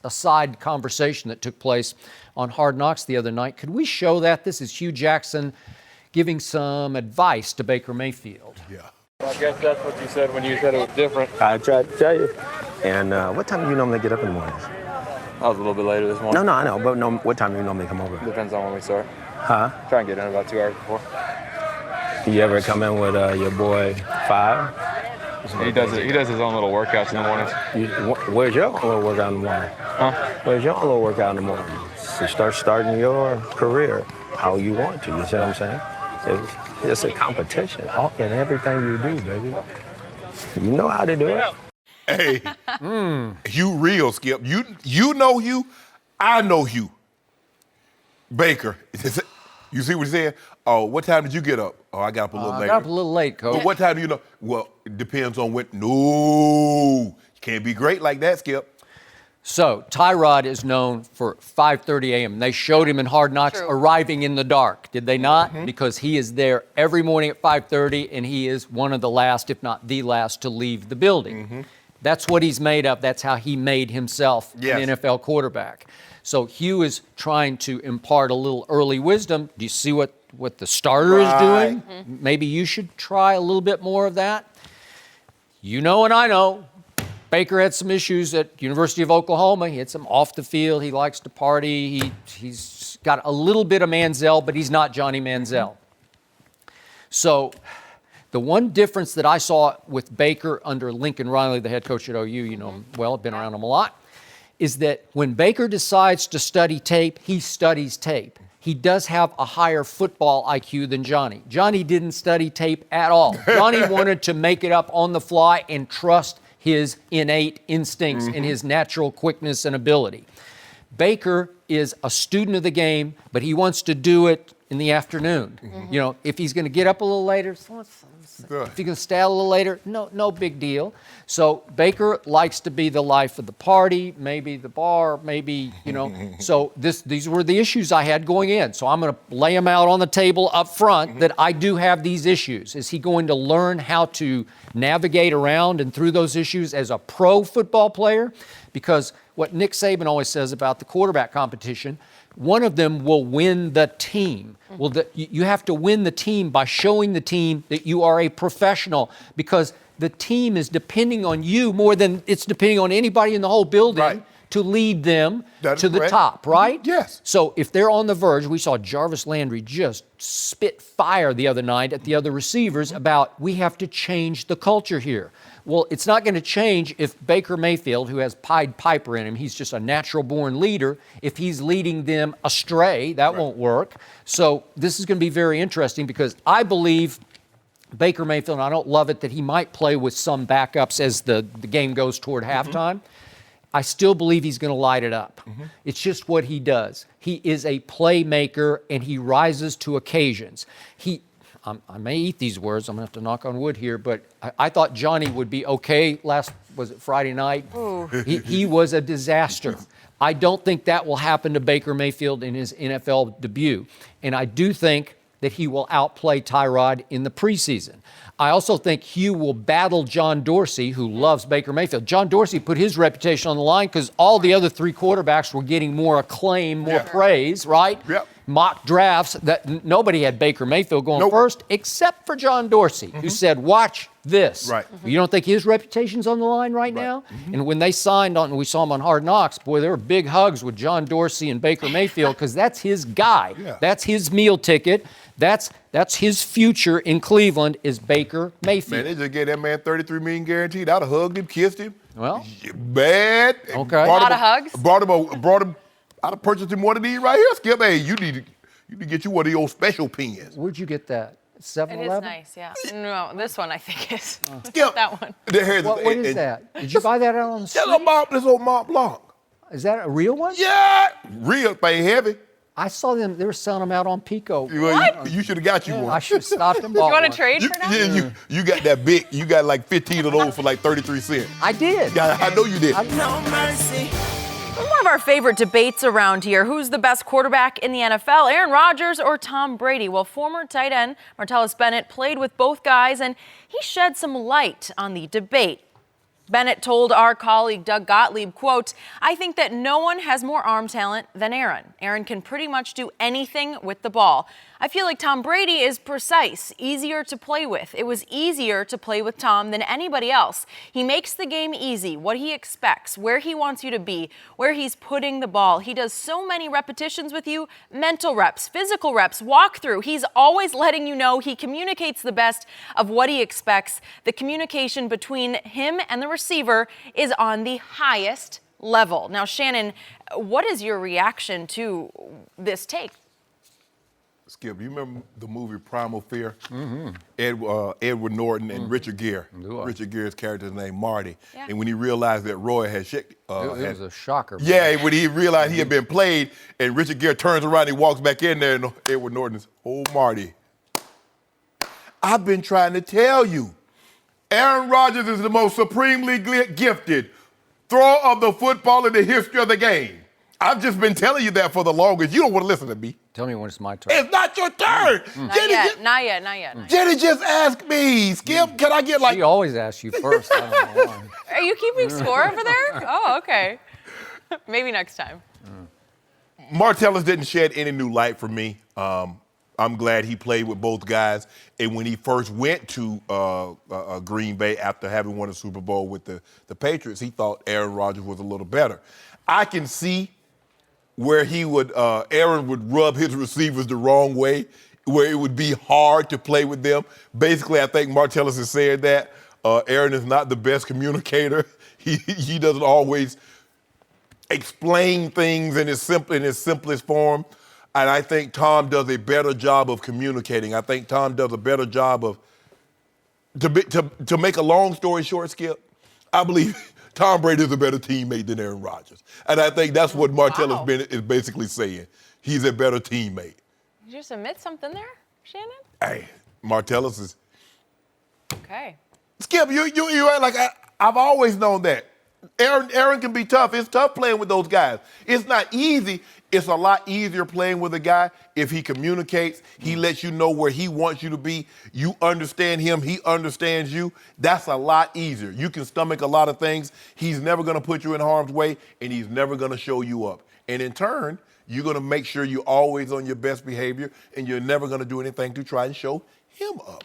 C: aside conversation that took place on Hard Knocks the other night. Could we show that? This is Hugh Jackson giving some advice to Baker Mayfield.
D: Yeah.
E: Well, I guess that's what you said when you said it was different.
G: I tried to tell you. And what time do you normally get up in the mornings?
E: I was a little bit later this morning.
G: No, I know. But what time do you normally come over?
E: Depends on when we start.
G: Huh?
E: Try and get in about 2 hours before.
G: Do you ever come in with your boy 5?
E: He does his own little workouts in the mornings.
G: Where's your little workout in the morning?
E: Huh?
G: Where's your little workout in the morning? To start starting your career how you want to. You see what I'm saying? It's a competition in everything you do, baby. You know how to do it.
D: Hey, Hugh real, Skip. You know Hugh. I know Hugh. Baker. You see what he said? Oh, what time did you get up? Oh, I got up a little later.
C: I got up a little late, Coach.
D: But what time do you know? Well, it depends on when. No, you can't be great like that, Skip.
C: So Tyrod is known for 5:30 a.m. They showed him in Hard Knocks arriving in the dark, did they not? Because he is there every morning at 5:30, and he is one of the last, if not the last, to leave the building. That's what he's made of. That's how he made himself an NFL quarterback. So Hugh is trying to impart a little early wisdom. Do you see what the starter is doing? Maybe you should try a little bit more of that. You know and I know. Baker had some issues at University of Oklahoma. He had some off the field. He likes to party. He's got a little bit of Manziel, but he's not Johnny Manziel. So the one difference that I saw with Baker under Lincoln Riley, the head coach at OU, you know him well, been around him a lot, is that when Baker decides to study tape, he studies tape. He does have a higher football IQ than Johnny. Johnny didn't study tape at all. Johnny wanted to make it up on the fly and trust his innate instincts and his natural quickness and ability. Baker is a student of the game, but he wants to do it in the afternoon. You know, if he's going to get up a little later, if he's going to stay out a little later, no big deal. So Baker likes to be the life of the party, maybe the bar, maybe, you know. So these were the issues I had going in. So I'm going to lay them out on the table up front that I do have these issues. Is he going to learn how to navigate around and through those issues as a pro football player? Because what Nick Saban always says about the quarterback competition, one of them will win the team. Well, you have to win the team by showing the team that you are a professional, because the team is depending on you more than it's depending on anybody in the whole building to lead them
D: That is
C: to the
D: correct.
C: top, right?
D: Yes.
C: So if they're on the verge, we saw Jarvis Landry just spit fire the other night at the other receivers about we have to change the culture here. Well, it's not going to change if Baker Mayfield, who has Pied Piper in him, he's just a natural-born leader. If he's leading them astray, that won't work. So this is going to be very interesting because I believe Baker Mayfield, and I don't love it that he might play with some backups as the game goes toward halftime. I still believe he's going to light it up. It's just what he does. He is a playmaker, and he rises to occasions. I may eat these words. I'm going to have to knock on wood here, but I thought Johnny would be okay was it Friday night? He was a disaster. I don't think that will happen to Baker Mayfield in his NFL debut. And I do think that he will outplay Tyrod in the preseason. I also think Hugh will battle John Dorsey, who loves Baker Mayfield. John Dorsey put his reputation on the line because all the other three quarterbacks were getting more acclaim, more praise, right?
D: Yep.
C: Mock drafts that nobody had Baker Mayfield going first, except for John Dorsey, who said, watch this.
D: Right.
C: You don't think his reputation's on the line right now? And when they signed on, and we saw him on Hard Knocks, boy, there were big hugs with John Dorsey and Baker Mayfield because that's his guy.
D: Yeah.
C: That's his meal ticket. That's his future in Cleveland is Baker Mayfield.
D: Man, they just gave that man $33 million guaranteed. I'd have hugged him, kissed him.
C: Well,
D: bad.
C: Okay.
B: A lot of hugs?
D: Brought him. I'd have purchased him one of these right here. Skip, hey, you need to get you one of your special pens.
C: where'd you get that? 7-Eleven?
B: It is nice, yeah. No, this one I think is.
D: Skip.
B: That one.
C: What is that? Did you buy that out on the street?
D: This old Mont Blanc.
C: Is that a real one?
D: Yeah. Real thing, heavy.
C: I saw them. They were selling them out on Pico.
D: You should have got you one.
C: I should have stopped and bought
B: You want
C: one.
B: to trade for now?
D: Yeah, you got that big. You got like 15 of those for like 33 cents.
C: I did.
D: Yeah, I know you did.
B: One of our favorite debates around here, who's the best quarterback in the NFL, Aaron Rodgers or Tom Brady? Well, former tight end Martellus Bennett played with both guys, and he shed some light on the debate. Bennett told our colleague Doug Gottlieb, quote, "I think that no one has more arm talent than Aaron. Aaron can pretty much do anything with the ball. I feel like Tom Brady is precise, easier to play with. It was easier to play with Tom than anybody else. He makes the game easy, what he expects, where he wants you to be, where he's putting the ball. He does so many repetitions with you, mental reps, physical reps, walkthrough. He's always letting you know he communicates the best of what he expects. The communication between him and the receiver is on the highest level." Now, Shannon, what is your reaction to this take?
D: Skip, you remember the movie Primal Fear? Edward Norton and Richard Gere. Richard Gere's character's name, Marty.
B: Yeah.
D: And when he realized that Roy had
C: It was a shocker.
D: yeah, when he realized he had been played, and Richard Gere turns around, he walks back in there, and Edward Norton is, "Oh, Marty, I've been trying to tell you, Aaron Rodgers is the most supremely gifted thrower of the football in the history of the game. I've just been telling you that for the longest. You don't want to listen to me.
C: Tell me when it's my turn.
D: It's not your turn.
B: Not yet.
D: Jenny just asked me, Skip, can I get like...
C: She always asks you first. I don't know why.
B: Are you keeping score over there? Oh, okay. Maybe next time.
D: Martellus didn't shed any new light for me. I'm glad he played with both guys. And when he first went to Green Bay after having won a Super Bowl with the Patriots, he thought Aaron Rodgers was a little better. I can see where Aaron would rub his receivers the wrong way, where it would be hard to play with them. Basically, I think Martellus has said that. Aaron is not the best communicator. He doesn't always explain things in his simplest form. And I think Tom does a better job of communicating. I think Tom does a better job of, to make a long story short, Skip, I believe Tom Brady is a better teammate than Aaron Rodgers. And I think that's what Martellus Bennett is basically saying. He's a better teammate.
B: Did you just admit something there, Shannon?
D: Hey, Martellus is...
B: Okay.
D: Skip, you act like I've always known that. Aaron can be tough. It's tough playing with those guys. It's not easy. It's a lot easier playing with a guy if he communicates. He lets you know where he wants you to be. You understand him. He understands you. That's a lot easier. You can stomach a lot of things. He's never going to put you in harm's way, and he's never going to show you up. And in turn, you're going to make sure you're always on your best behavior, and you're never going to do anything to try and show him up.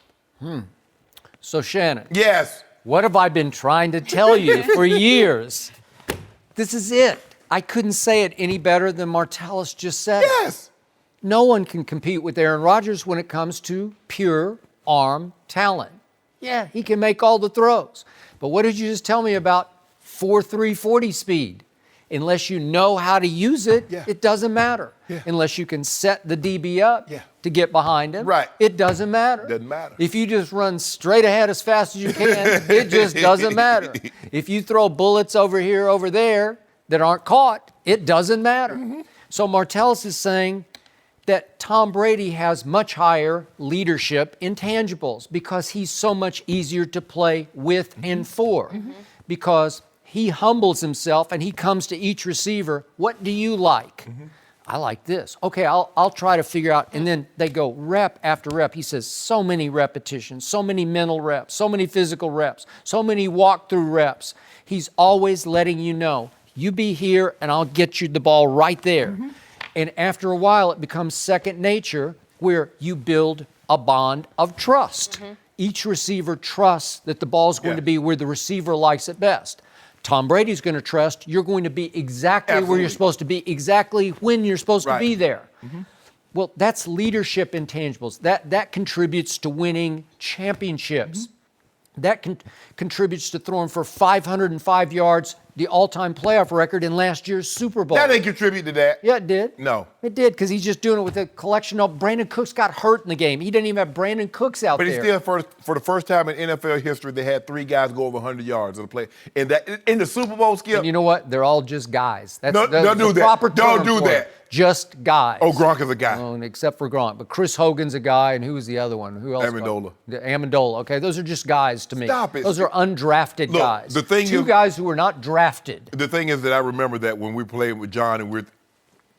C: So, Shannon.
D: Yes.
C: What have I been trying to tell you for years? This is it. I couldn't say it any better than Martellus just said.
D: Yes.
C: No one can compete with Aaron Rodgers when it comes to pure arm talent. Yeah, he can make all the throws. But what did you just tell me about 4.3 40 speed? Unless you know how to use it, it doesn't matter.
D: Yeah.
C: Unless you can set the DB up
D: Yeah.
C: to get behind him,
D: Right.
C: it doesn't matter.
D: Doesn't matter.
C: If you just run straight ahead as fast as you can, it just doesn't matter. If you throw bullets over here, over there that aren't caught, it doesn't matter.
D: Mm-hmm.
C: So Martellus is saying that Tom Brady has much higher leadership intangibles because he's so much easier to play with and for. Because he humbles himself and he comes to each receiver, what do you like? I like this. Okay, I'll try to figure out. And then they go rep after rep. He says so many repetitions, so many mental reps, so many physical reps, so many walkthrough reps. He's always letting you know, you be here and I'll get you the ball right there. And after a while, it becomes second nature where you build a bond of trust. Each receiver trusts that the ball's going to be where the receiver likes it best. Tom Brady's going to trust you're going to be exactly where you're supposed to be, exactly when you're supposed to be there. Well, that's leadership intangibles. That contributes to winning championships. That contributes to throwing for 505 yards, the all-time playoff record in last year's Super Bowl.
D: That didn't contribute to that.
C: Yeah, it did.
D: No.
C: It did, because he's just doing it with a collection of... Brandon Cooks got hurt in the game. He didn't even have Brandon Cooks out
D: But
C: there.
D: it's still, for the first time in NFL history, they had 3 guys go over 100 yards in the play. And that in the Super Bowl, Skip.
C: And you know what? They're all just guys. That's
D: Don't
C: the
D: do that.
C: proper
D: Don't
C: term
D: do
C: for
D: that.
C: it. Just guys.
D: Oh, Gronk is a guy.
C: Oh, except for Gronk. But Chris Hogan's a guy, and who was the other one? Who else?
D: Amendola.
C: Amendola. Okay, those are just guys to me.
D: Stop it.
C: Those are undrafted
D: Look,
C: guys.
D: the thing
C: Two
D: is-
C: guys who were not drafted.
D: The thing is that I remember that when we played with John and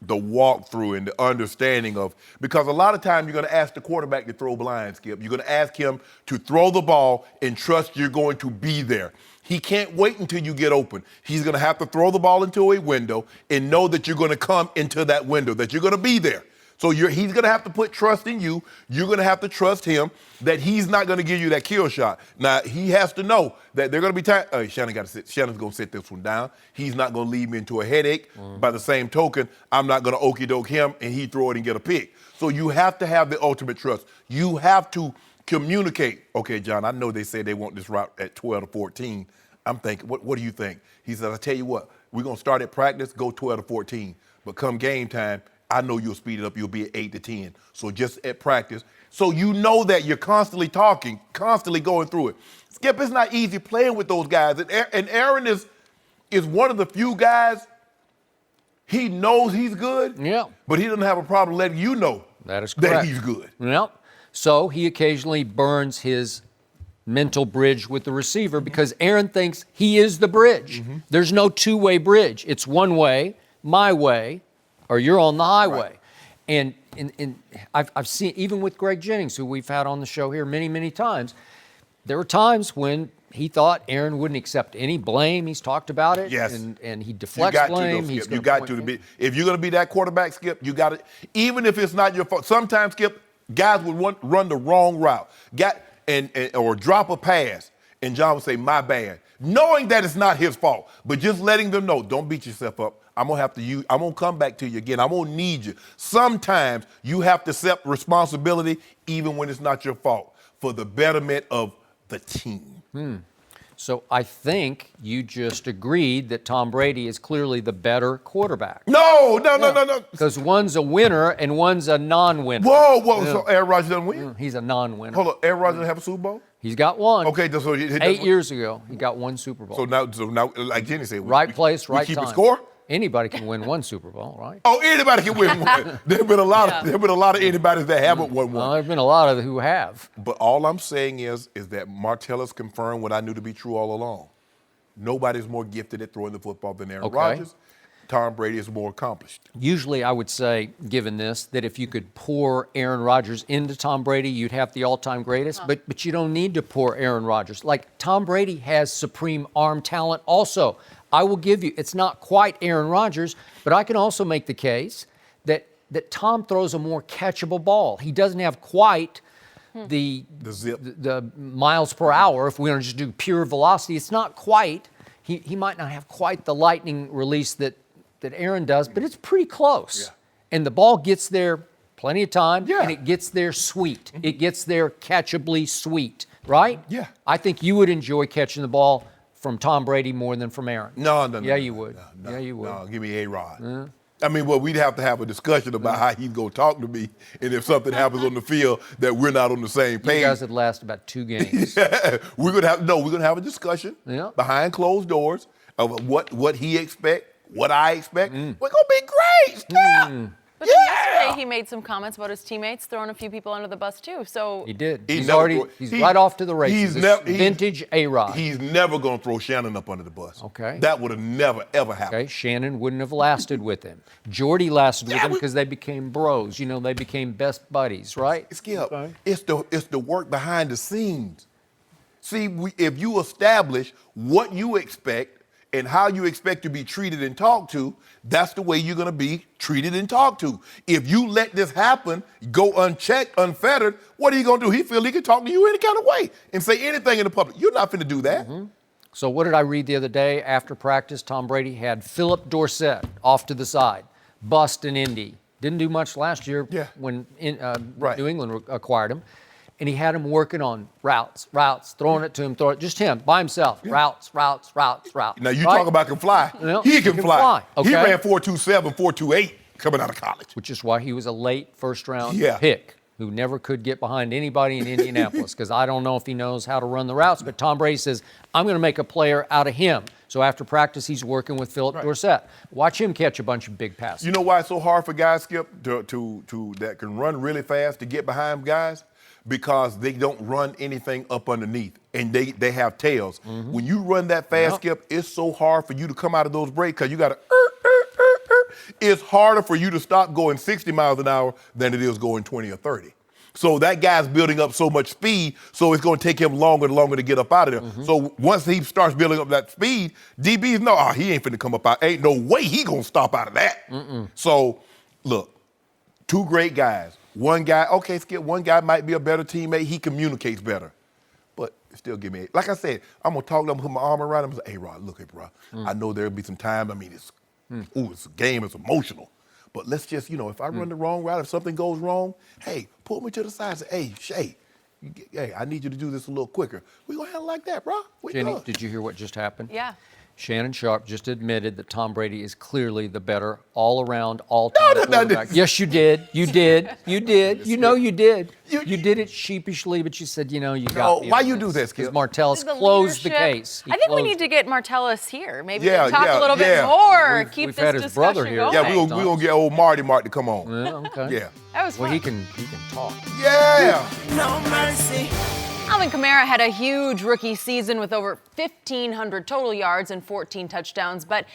D: the walkthrough and the understanding of, because a lot of times you're going to ask the quarterback to throw blind, Skip. You're going to ask him to throw the ball and trust you're going to be there. He can't wait until you get open. He's going to have to throw the ball into a window and know that you're going to come into that window, that you're going to be there. So he's going to have to put trust in you. You're going to have to trust him that he's not going to give you that kill shot. Now, he has to know that they're going to be tight. Shannon got to sit. Shannon's going to sit this one down. He's not going to lead me into a headache. By the same token, I'm not going to okey doke him and he throw it and get a pick. So you have to have the ultimate trust. You have to communicate. Okay, John, I know they say they want this route at 12 to 14. I'm thinking, what do you think? He said, I tell you what, we're going to start at practice, go 12 to 14. But come game time, I know you'll speed it up. You'll be at 8 to 10. So just at practice. So you know that you're constantly talking, constantly going through it. Skip, it's not easy playing with those guys. And Aaron is one of the few guys, he knows he's good, but he doesn't have a problem letting you know
C: that is correct.
D: That he's good.
C: Yep. So he occasionally burns his mental bridge with the receiver because Aaron thinks he is the bridge. There's no two-way bridge. It's one way, my way, or you're on the highway. Right. And I've seen, even with Greg Jennings, who we've had on the show here many, many times, there were times when he thought Aaron wouldn't accept any blame. He's talked about it.
D: Yes.
C: And he deflects blame.
D: You got to be. If you're going to be that quarterback, Skip, you got to, even if it's not your fault. Sometimes, Skip, guys would run the wrong route. Or drop a pass, and John would say, my bad. Knowing that it's not his fault, but just letting them know, don't beat yourself up. I'm going to come back to you again. I'm going to need you. Sometimes you have to accept responsibility even when it's not your fault for the betterment of the team.
C: So I think you just agreed that Tom Brady is clearly the better quarterback.
D: No.
C: Because one's a winner and one's a non-winner.
D: Whoa. Yeah. So Aaron Rodgers doesn't win?
C: He's a non-winner.
D: Hold on. Aaron Rodgers doesn't have a Super Bowl?
C: He's got one.
D: Okay, so
C: 8 years ago, he got one Super Bowl.
D: So now, like Jenny said,
C: right place, right
D: we keep
C: time.
D: a score?
C: Anybody can win one Super Bowl, right?
D: Oh, anybody can win one. There've been a lot of anybody's that haven't won one.
C: Well, there've been a lot of who have.
D: But all I'm saying is that Martellus confirmed what I knew to be true all along. Nobody's more gifted at throwing the football than Aaron Rodgers. Tom Brady is more accomplished.
C: Usually I would say, given this, that if you could pour Aaron Rodgers into Tom Brady, you'd have the all-time greatest, but you don't need to pour Aaron Rodgers. Like, Tom Brady has supreme arm talent also. I will give you, it's not quite Aaron Rodgers, but I can also make the case that Tom throws a more catchable ball. He doesn't have quite the
D: zip,
C: the miles per hour. If we want to just do pure velocity, it's not quite. He might not have quite the lightning release that that Aaron does, but it's pretty close. Yeah. And the ball gets there plenty of time, and it gets there sweet. It gets there catchably sweet, right?
D: Yeah.
C: I think you would enjoy catching the ball from Tom Brady more than from Aaron.
D: No.
C: Yeah, you would.
D: No,
C: yeah, you would.
D: No, give me A-Rod. I mean, well, we'd have to have a discussion about how he's going to talk to me, and if something happens on the field that we're not on the same page.
C: You guys would last about 2 games.
D: We're going to have a discussion behind closed doors of what he expects, what I expect. We're going to be great, Skip.
B: But then yesterday he made some comments about his teammates, throwing a few people under the bus too. So
C: he did. He's right off to the races. Vintage A-Rod.
D: He's never going to throw Shannon up under the bus.
C: Okay.
D: That would have never, ever happened.
C: Okay, Shannon wouldn't have lasted with him. Jordy lasted with him because they became bros. You know, they became best buddies, right?
D: Skip, it's the work behind the scenes. See, if you establish what you expect and how you expect to be treated and talked to, that's the way you're going to be treated and talked to. If you let this happen, go unchecked, unfettered, what are you going to do? He feel he can talk to you any kind of way and say anything in the public. You're not finna do that.
C: So what did I read the other day after practice? Tom Brady had Philip Dorsett off to the side, bust in Indy. Didn't do much last year when New England acquired him. And he had him working on routes, throwing it to him, just him, by himself. Routes.
D: Now, you talk about can fly. He can fly.
C: Okay.
D: He ran 4.27, 4.28 coming out of college.
C: Which is why he was a late first-round pick who never could get behind anybody in Indianapolis, because I don't know if he knows how to run the routes. But Tom Brady says, I'm going to make a player out of him. So after practice, he's working with Philip Dorsett. Watch him catch a bunch of big passes.
D: You know why it's so hard for guys, Skip, to that can run really fast to get behind guys? Because they don't run anything up underneath, and they have tails. When you run that fast, Skip, it's so hard for you to come out of those breaks because you got to It's harder for you to stop going 60 miles an hour than it is going 20 or 30. So that guy's building up so much speed, so it's going to take him longer and longer to get up out of there. So once he starts building up that speed, DBs know, he ain't finna come up out. Ain't no way he going to stop out of that. So, look, 2 great guys. One guy, okay, Skip, one guy might be a better teammate. He communicates better. But still give me, like I said, I'm going to talk to him, put my arm around him and say, hey, Rod, look here, bro. I know there'll be some time. I mean, it's a game. It's emotional. But let's just, if I run the wrong route, if something goes wrong, hey, pull me to the side and say, hey, Shay, I need you to do this a little quicker. We going to handle it like that, bro.
C: Jenny, did you hear what just happened?
B: Yeah.
C: Shannon Sharpe just admitted that Tom Brady is clearly the better all-around, all-time quarterback. Yes, you did. You did. You did. You know you did. You did it sheepishly, but you said, you got me.
D: Why you do that, Skip?
C: Because Martellus closed the case.
B: I think we need to get Martellus here. Maybe talk a little bit more.
C: We've had his brother here.
B: Going.
D: Yeah, we're going to get old Mark to come on.
C: Yeah, okay.
D: Yeah.
B: That was fun.
C: Well, he can talk.
D: Yeah.
H: No mercy.
B: Alvin Kamara had a huge rookie season with over 1,500 total yards and 14 touchdowns, but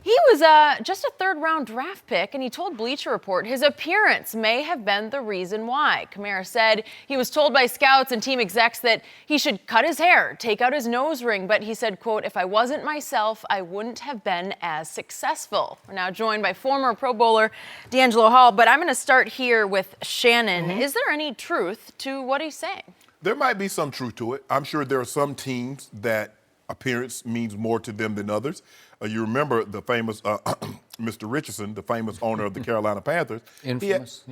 B: he was just a third-round draft pick, and he told Bleacher Report his appearance may have been the reason why. Kamara said he was told by scouts and team execs that he should cut his hair, take out his nose ring, but he said, quote, if I wasn't myself, I wouldn't have been as successful. We're now joined by former Pro Bowler D'Angelo Hall, but I'm going to start here with Shannon. Is there any truth to what he's saying?
D: There might be some truth to it. I'm sure there are some teams that appearance means more to them than others. You remember the famous Mr. Richardson, the famous owner of the Carolina Panthers.
C: Infamous.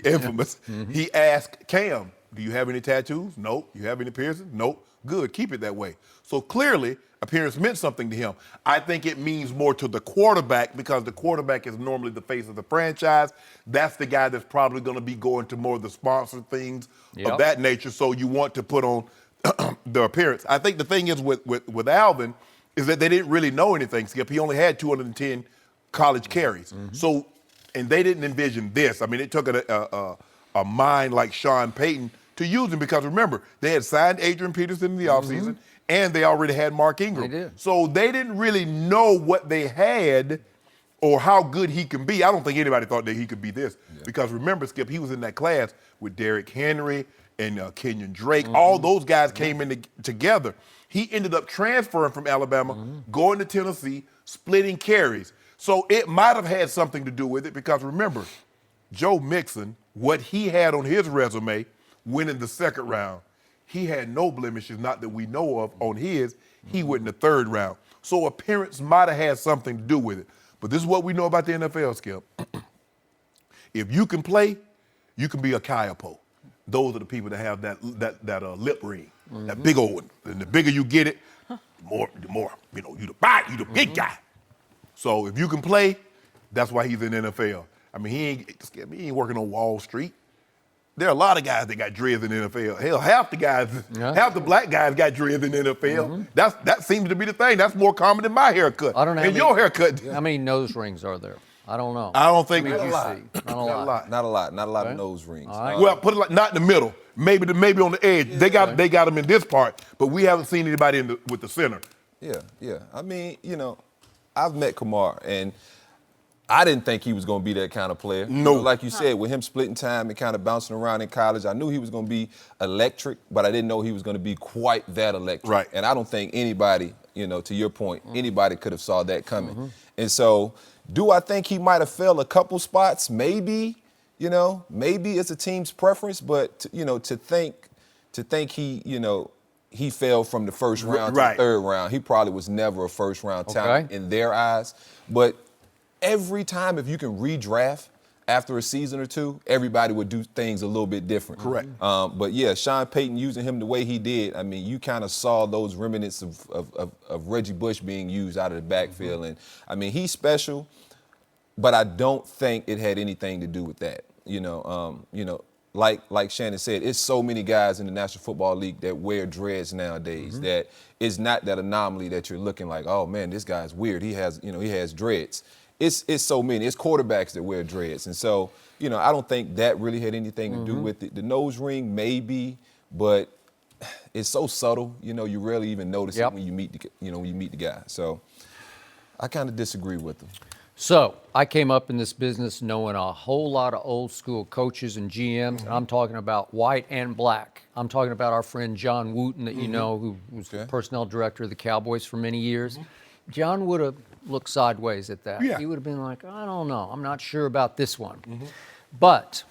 D: Infamous. He asked Cam, do you have any tattoos? No. You have any piercings? Nope. Good. Keep it that way. So clearly, appearance meant something to him. I think it means more to the quarterback because the quarterback is normally the face of the franchise. That's the guy that's probably going to be going to more of the sponsor things of that nature. So you want to put on the appearance. I think the thing is with Alvin is that they didn't really know anything, Skip. He only had 210 college carries. So, and they didn't envision this. I mean, it took a mind like Sean Payton to use him because remember, they had signed Adrian Peterson in the offseason and they already had Mark Ingram.
C: They did.
D: So they didn't really know what they had or how good he can be. I don't think anybody thought that he could be this because remember, Skip, he was in that class with Derrick Henry and Kenyon Drake. All those guys came in together. He ended up transferring from Alabama, going to Tennessee, splitting carries. So it might have had something to do with it because remember, Joe Mixon, what he had on his resume, winning the second round, he had no blemishes, not that we know of, on his. He went in the third round. So appearance might have had something to do with it. But this is what we know about the NFL, Skip. If you can play, you can be a Kaiapo. Those are the people that have that lip ring, that big old one. And the bigger you get it, the more, you the big guy. So if you can play, that's why he's in the NFL. I mean, he ain't working on Wall Street. There are a lot of guys that got dreads in the NFL. Hell, half the black guys got dreads in the NFL. That seems to be the thing. That's more common than my haircut.
C: I don't know.
D: And your haircut.
C: How many nose rings are there? I don't know.
D: I don't think
C: Not a lot.
F: Not a lot of nose rings.
C: Right.
D: Well, put it like not in the middle. Maybe on the edge.
F: Yeah.
D: They got them in this part, but we haven't seen anybody with the center.
F: Yeah. I mean, I've met Kamara, and I didn't think he was going to be that kind of player.
D: No.
F: Like you said, with him splitting time and kind of bouncing around in college, I knew he was going to be electric, but I didn't know he was going to be quite that electric.
D: Right.
F: And I don't think anybody, to your point, anybody could have saw that coming. And so, do I think he might have fell a couple spots? Maybe, maybe it's a team's preference, but to think he fell from the first round to the third round. He probably was never a first round talent in their eyes. But every time, if you can redraft after a season or two, everybody would do things a little bit different.
D: Correct.
F: But yeah, Sean Payton using him the way he did, I mean, you kind of saw those remnants of Reggie Bush being used out of the backfield. And I mean, he's special, but I don't think it had anything to do with that. Like Shannon said, it's so many guys in the National Football League that wear dreads nowadays that it's not that anomaly that you're looking like, oh man, this guy's weird. He has dreads. It's so many. It's quarterbacks that wear dreads. And so, I don't think that really had anything to do with it. The nose ring, maybe, but it's so subtle. You rarely even notice it when you meet the guy. So I kind of disagree with him.
C: So I came up in this business knowing a whole lot of old school coaches and GMs, and I'm talking about white and black. I'm talking about our friend John Wooten that you know, who was the personnel director of the Cowboys for many years. John would have looked sideways at that.
D: Yeah.
C: He would have been like, I don't know, I'm not sure about this one. But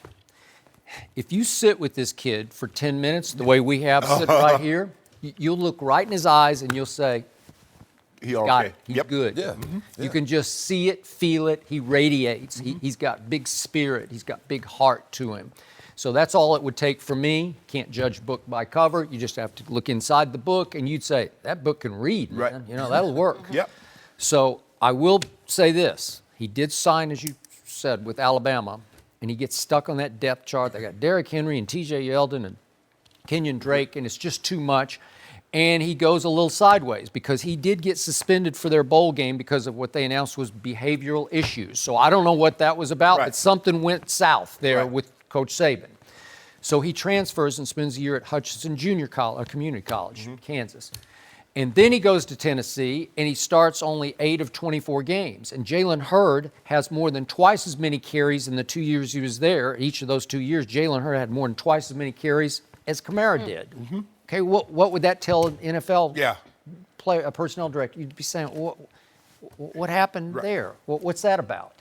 C: if you sit with this kid for 10 minutes, the way we have sit right here, you'll look right in his eyes and you'll say,
D: He
C: got
D: okay.
C: it. He's good.
F: Yeah.
C: You can just see it, feel it. He radiates. He's got big spirit. He's got big heart to him. So that's all it would take for me. Can't judge book by cover. You just have to look inside the book, and you'd say, that book can read, man.
D: Right.
C: That'll work.
D: Yep.
C: So I will say this. He did sign, as you said, with Alabama, and he gets stuck on that depth chart. They got Derrick Henry and T.J. Yeldon and Kenyon Drake, and it's just too much. And he goes a little sideways because he did get suspended for their bowl game because of what they announced was behavioral issues. So I don't know what that was about, but something went south there with Coach Saban. So he transfers and spends a year at Hutchinson Community College, Kansas. And then he goes to Tennessee, and he starts only 8 of 24 games. And Jalen Hurd has more than twice as many carries in the 2 years he was there. Each of those 2 years, Jalen Hurd had more than twice as many carries as Kamara did. Okay, what would that tell an NFL player, a personnel director? You'd be saying, what happened there? What's that about?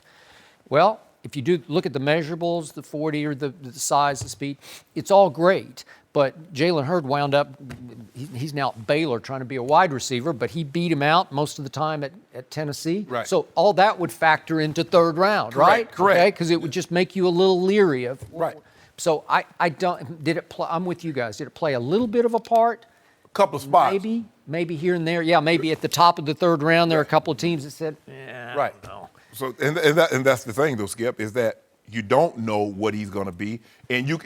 C: Well, if you do look at the measurables, the 40 or the size, the speed, it's all great. But Jalen Hurd wound up, he's now at Baylor trying to be a wide receiver, but he beat him out most of the time at Tennessee.
D: Right.
C: So all that would factor into third round, right?
D: Correct.
C: Okay, because it would just make you a little leery of.
D: Right.
C: So I don't, did it play, I'm with you guys, did it play a little bit of a part?
D: A couple of spots.
C: Maybe here and there. Yeah, maybe at the top of the third round, there are a couple of teams that said,
D: Right.
C: No.
D: So and that's the thing though, Skip, is that you don't know what he's going to be, and you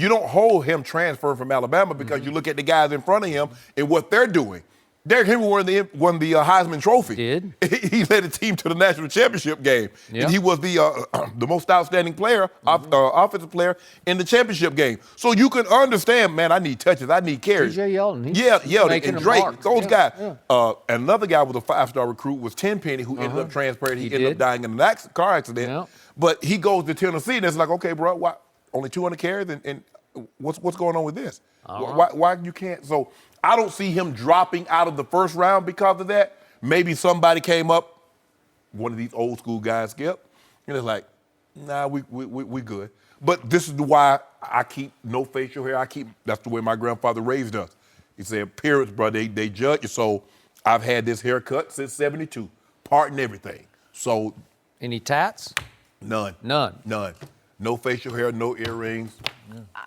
D: don't hold him transferring from Alabama because you look at the guys in front of him and what they're doing. Derrick Henry won the Heisman Trophy.
C: Did.
D: He led the team to the national championship game.
C: Yeah.
D: And he was the most outstanding player, offensive player in the championship game. So you can understand, man, I need touches, I need carries.
C: T.J. Yeldon.
D: Yeldon and Drake,
C: mark.
D: those guys.
C: Yeah.
D: Another guy was a 5-star recruit was Tenpenny, who ended up transferring. He ended up dying in a car accident.
C: Yeah.
D: But he goes to Tennessee, and it's like, okay, bro, why only 200 carries, and what's going on with this? Why you can't? So I don't see him dropping out of the first round because of that. Maybe somebody came up, one of these old school guys, Skip, and it's like, nah, we good. But this is why I keep no facial hair. That's the way my grandfather raised us. He said, appearance, bro, they judge you. So I've had this haircut since '72, part and everything. So
C: Any tats?
D: None.
C: None.
D: None. No facial hair, no earrings,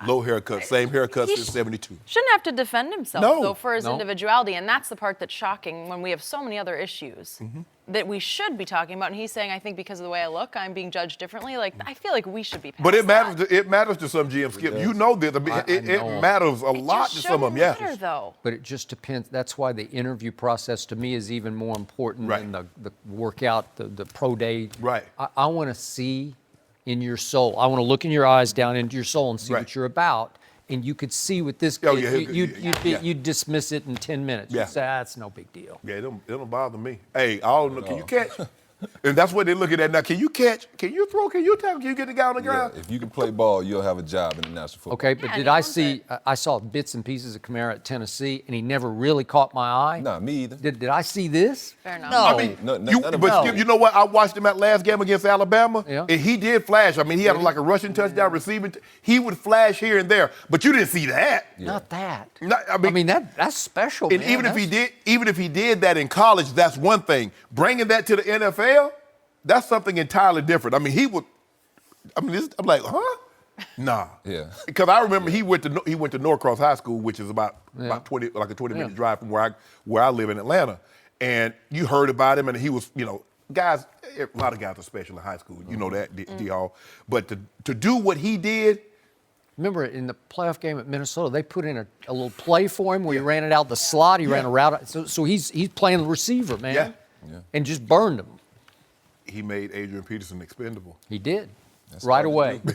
D: low haircut, same haircut since 72.
B: Shouldn't have to defend himself,
D: No.
B: though, for his
C: No.
B: individuality. And that's the part that's shocking when we have so many other issues
D: Mm-hmm.
B: that we should be talking about. And he's saying, I think because of the way I look, I'm being judged differently. Like, I feel like we should be past
D: But it matters.
B: that.
D: It matters to some GM, Skip. You know this. I mean, it
C: know.
D: matters a
B: It
D: lot
B: just
D: to some of them. Yeah.
B: shouldn't matter, though.
C: But it just depends. That's why the interview process to me is even more important
D: Right.
C: than the workout, the pro day.
D: Right.
C: I want to see in your soul. I want to look in your eyes down into your soul and see
D: Right.
C: what you're about. And you could see with this kid,
D: Oh, yeah,
C: you'd dismiss it in 10 minutes.
D: Yeah.
C: You'd say, that's no big deal.
D: Yeah, it don't bother me. Hey, I don't know. Can you catch? And that's what they're looking at now. Can you catch? Can you throw? Can you tackle? Can you get the guy on the
F: Yeah,
D: ground?
F: if you can play ball, you'll have a job in the National Football.
C: Okay, but
B: Yeah,
C: did
B: he
C: I
B: wants
C: see, I saw bits and pieces of Kamara at Tennessee, and he never really caught my eye?
F: Nah, me either.
C: Did I see this?
B: Fair enough.
C: No.
D: I mean,
F: none of
D: but
F: them.
D: Skip, you know what? I watched him at last game against Alabama,
C: Yeah.
D: and he did flash. I mean, he had like a rushing touchdown, receiving. He would flash here and there, but you didn't see that.
C: Not that.
D: I mean,
C: that's special,
D: And
C: man.
D: even if he did that in college, that's one thing. Bringing that to the NFL, that's something entirely different. I mean, I'm like, huh? Nah.
F: Yeah.
D: Because I remember he went to Norcross High School, which is about 20 minute drive from where I live in Atlanta, and you heard about him, and he was, guys. A lot of guys are special in high school. You know that, D-Hall. But to do what he did.
C: Remember in the playoff game at Minnesota, they put in a little play for him where he ran it out the slot. He ran a route. So he's playing the receiver, man.
D: Yeah.
C: And just burned him.
D: He made Adrian Peterson expendable.
C: He did.
F: That's
C: Right
F: hard to
C: away.
F: do.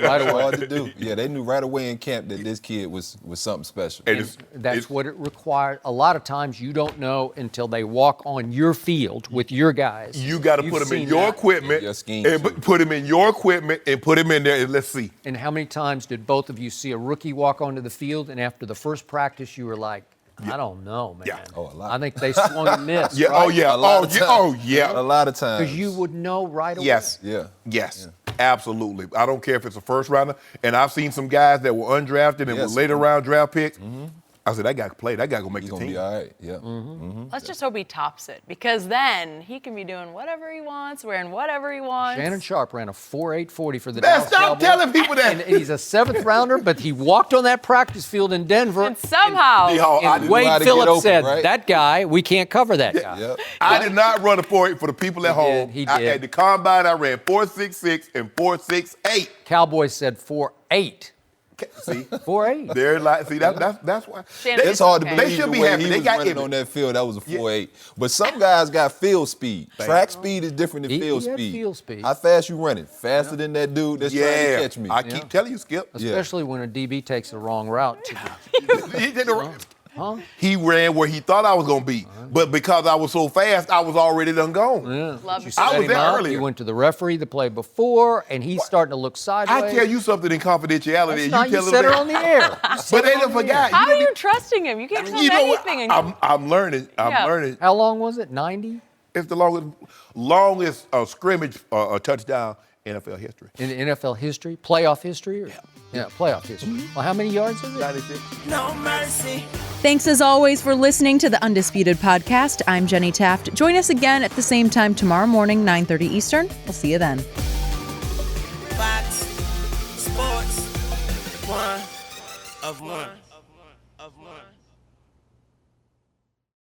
C: Right
F: It's
C: away.
F: hard to do. Yeah, they knew right away in camp that this kid was something special.
D: And
C: That's what it required. A lot of times you don't know until they walk on your field with your guys.
D: You got to
C: You've
D: put him in
C: seen
D: your
C: that.
D: equipment,
F: In your scheme,
D: and
F: too.
D: put him in your equipment, and put him in there, and let's see.
C: And how many times did both of you see a rookie walk onto the field, and after the first practice you were like, I don't know, man.
D: Yeah.
F: Oh, a lot.
C: I think they swung and missed.
D: Yeah.
C: right?
D: Oh yeah.
F: A lot of
D: Oh
F: times.
D: yeah.
F: A lot of times.
C: Because you would know right away.
D: Yes.
F: Yeah.
D: Yes. Absolutely. I don't care if it's a first rounder. And I've seen some guys that were undrafted and were
F: Yes.
D: later round draft picks. I said, that guy can play. That guy gonna make
F: He's
D: the
F: gonna
D: team.
F: be all right. Yeah.
B: Let's just hope he tops it, because then he can be doing whatever he wants, wearing whatever he wants.
C: Shannon Sharpe ran a 4.840 for the
D: Man,
C: Dallas
D: stop
C: Cowboys.
D: telling people that.
C: And he's a seventh rounder, but he walked on that practice field in Denver.
B: And somehow,
D: D-Hall, I
C: And
D: did
C: Wade
F: how to get
C: Phillips
F: open,
C: said,
F: right?
C: that guy, we can't cover that guy.
F: Yep.
D: I did not run a 4.8 for the people at home.
C: He
D: I,
C: did.
D: at the combine, I ran 4.66 and 4.68.
C: Cowboys said 4.8.
D: See,
C: 4.8.
D: they're like, see, that's why.
B: Shannon,
F: It's hard to
B: okay.
F: believe
D: They should
F: the
D: be
F: way
D: happy.
F: he
D: They
F: was
D: got
F: running
D: it.
F: on that field. That was a 4.8. But some guys got field speed. Track
C: you.
F: speed is different than
C: He
F: field
C: had
F: speed.
C: field speed.
F: How fast you running? Faster than that dude that's trying
D: Yeah,
F: to catch me.
D: I keep telling you, Skip.
C: Especially when a DB takes the wrong route.
D: He did He ran where he thought I was gonna be, but because I was so fast, I was already done gone.
C: Yeah.
B: Love
C: You
B: it.
C: set
D: I was
C: him
D: there
C: up,
D: earlier.
C: You went to the referee the play before, and he's starting to look sideways.
D: I tell you something in confidentiality,
C: That's not,
D: and
C: you
D: you tell
C: said
D: them
C: it on the air. You
D: But
C: said
D: they
C: it on
D: done
C: the
D: forgot.
C: air.
B: How
D: You
B: are
D: know
B: you trusting him? You can't trust
D: You know what?
B: anything.
D: I'm learning.
B: Yeah.
D: I'm learning.
C: How long was it? 90?
D: It's the longest scrimmage touchdown in NFL history.
C: In NFL history? Playoff history? Yeah, playoff history. Well, how many yards is it?
D: 96.
H: No mercy.
A: Thanks as always for listening to the Undisputed Podcast. I'm Jenny Taft. Join us again at the same time tomorrow morning, 9:30 Eastern. We'll see you then.
H: Fox Sports. One of one.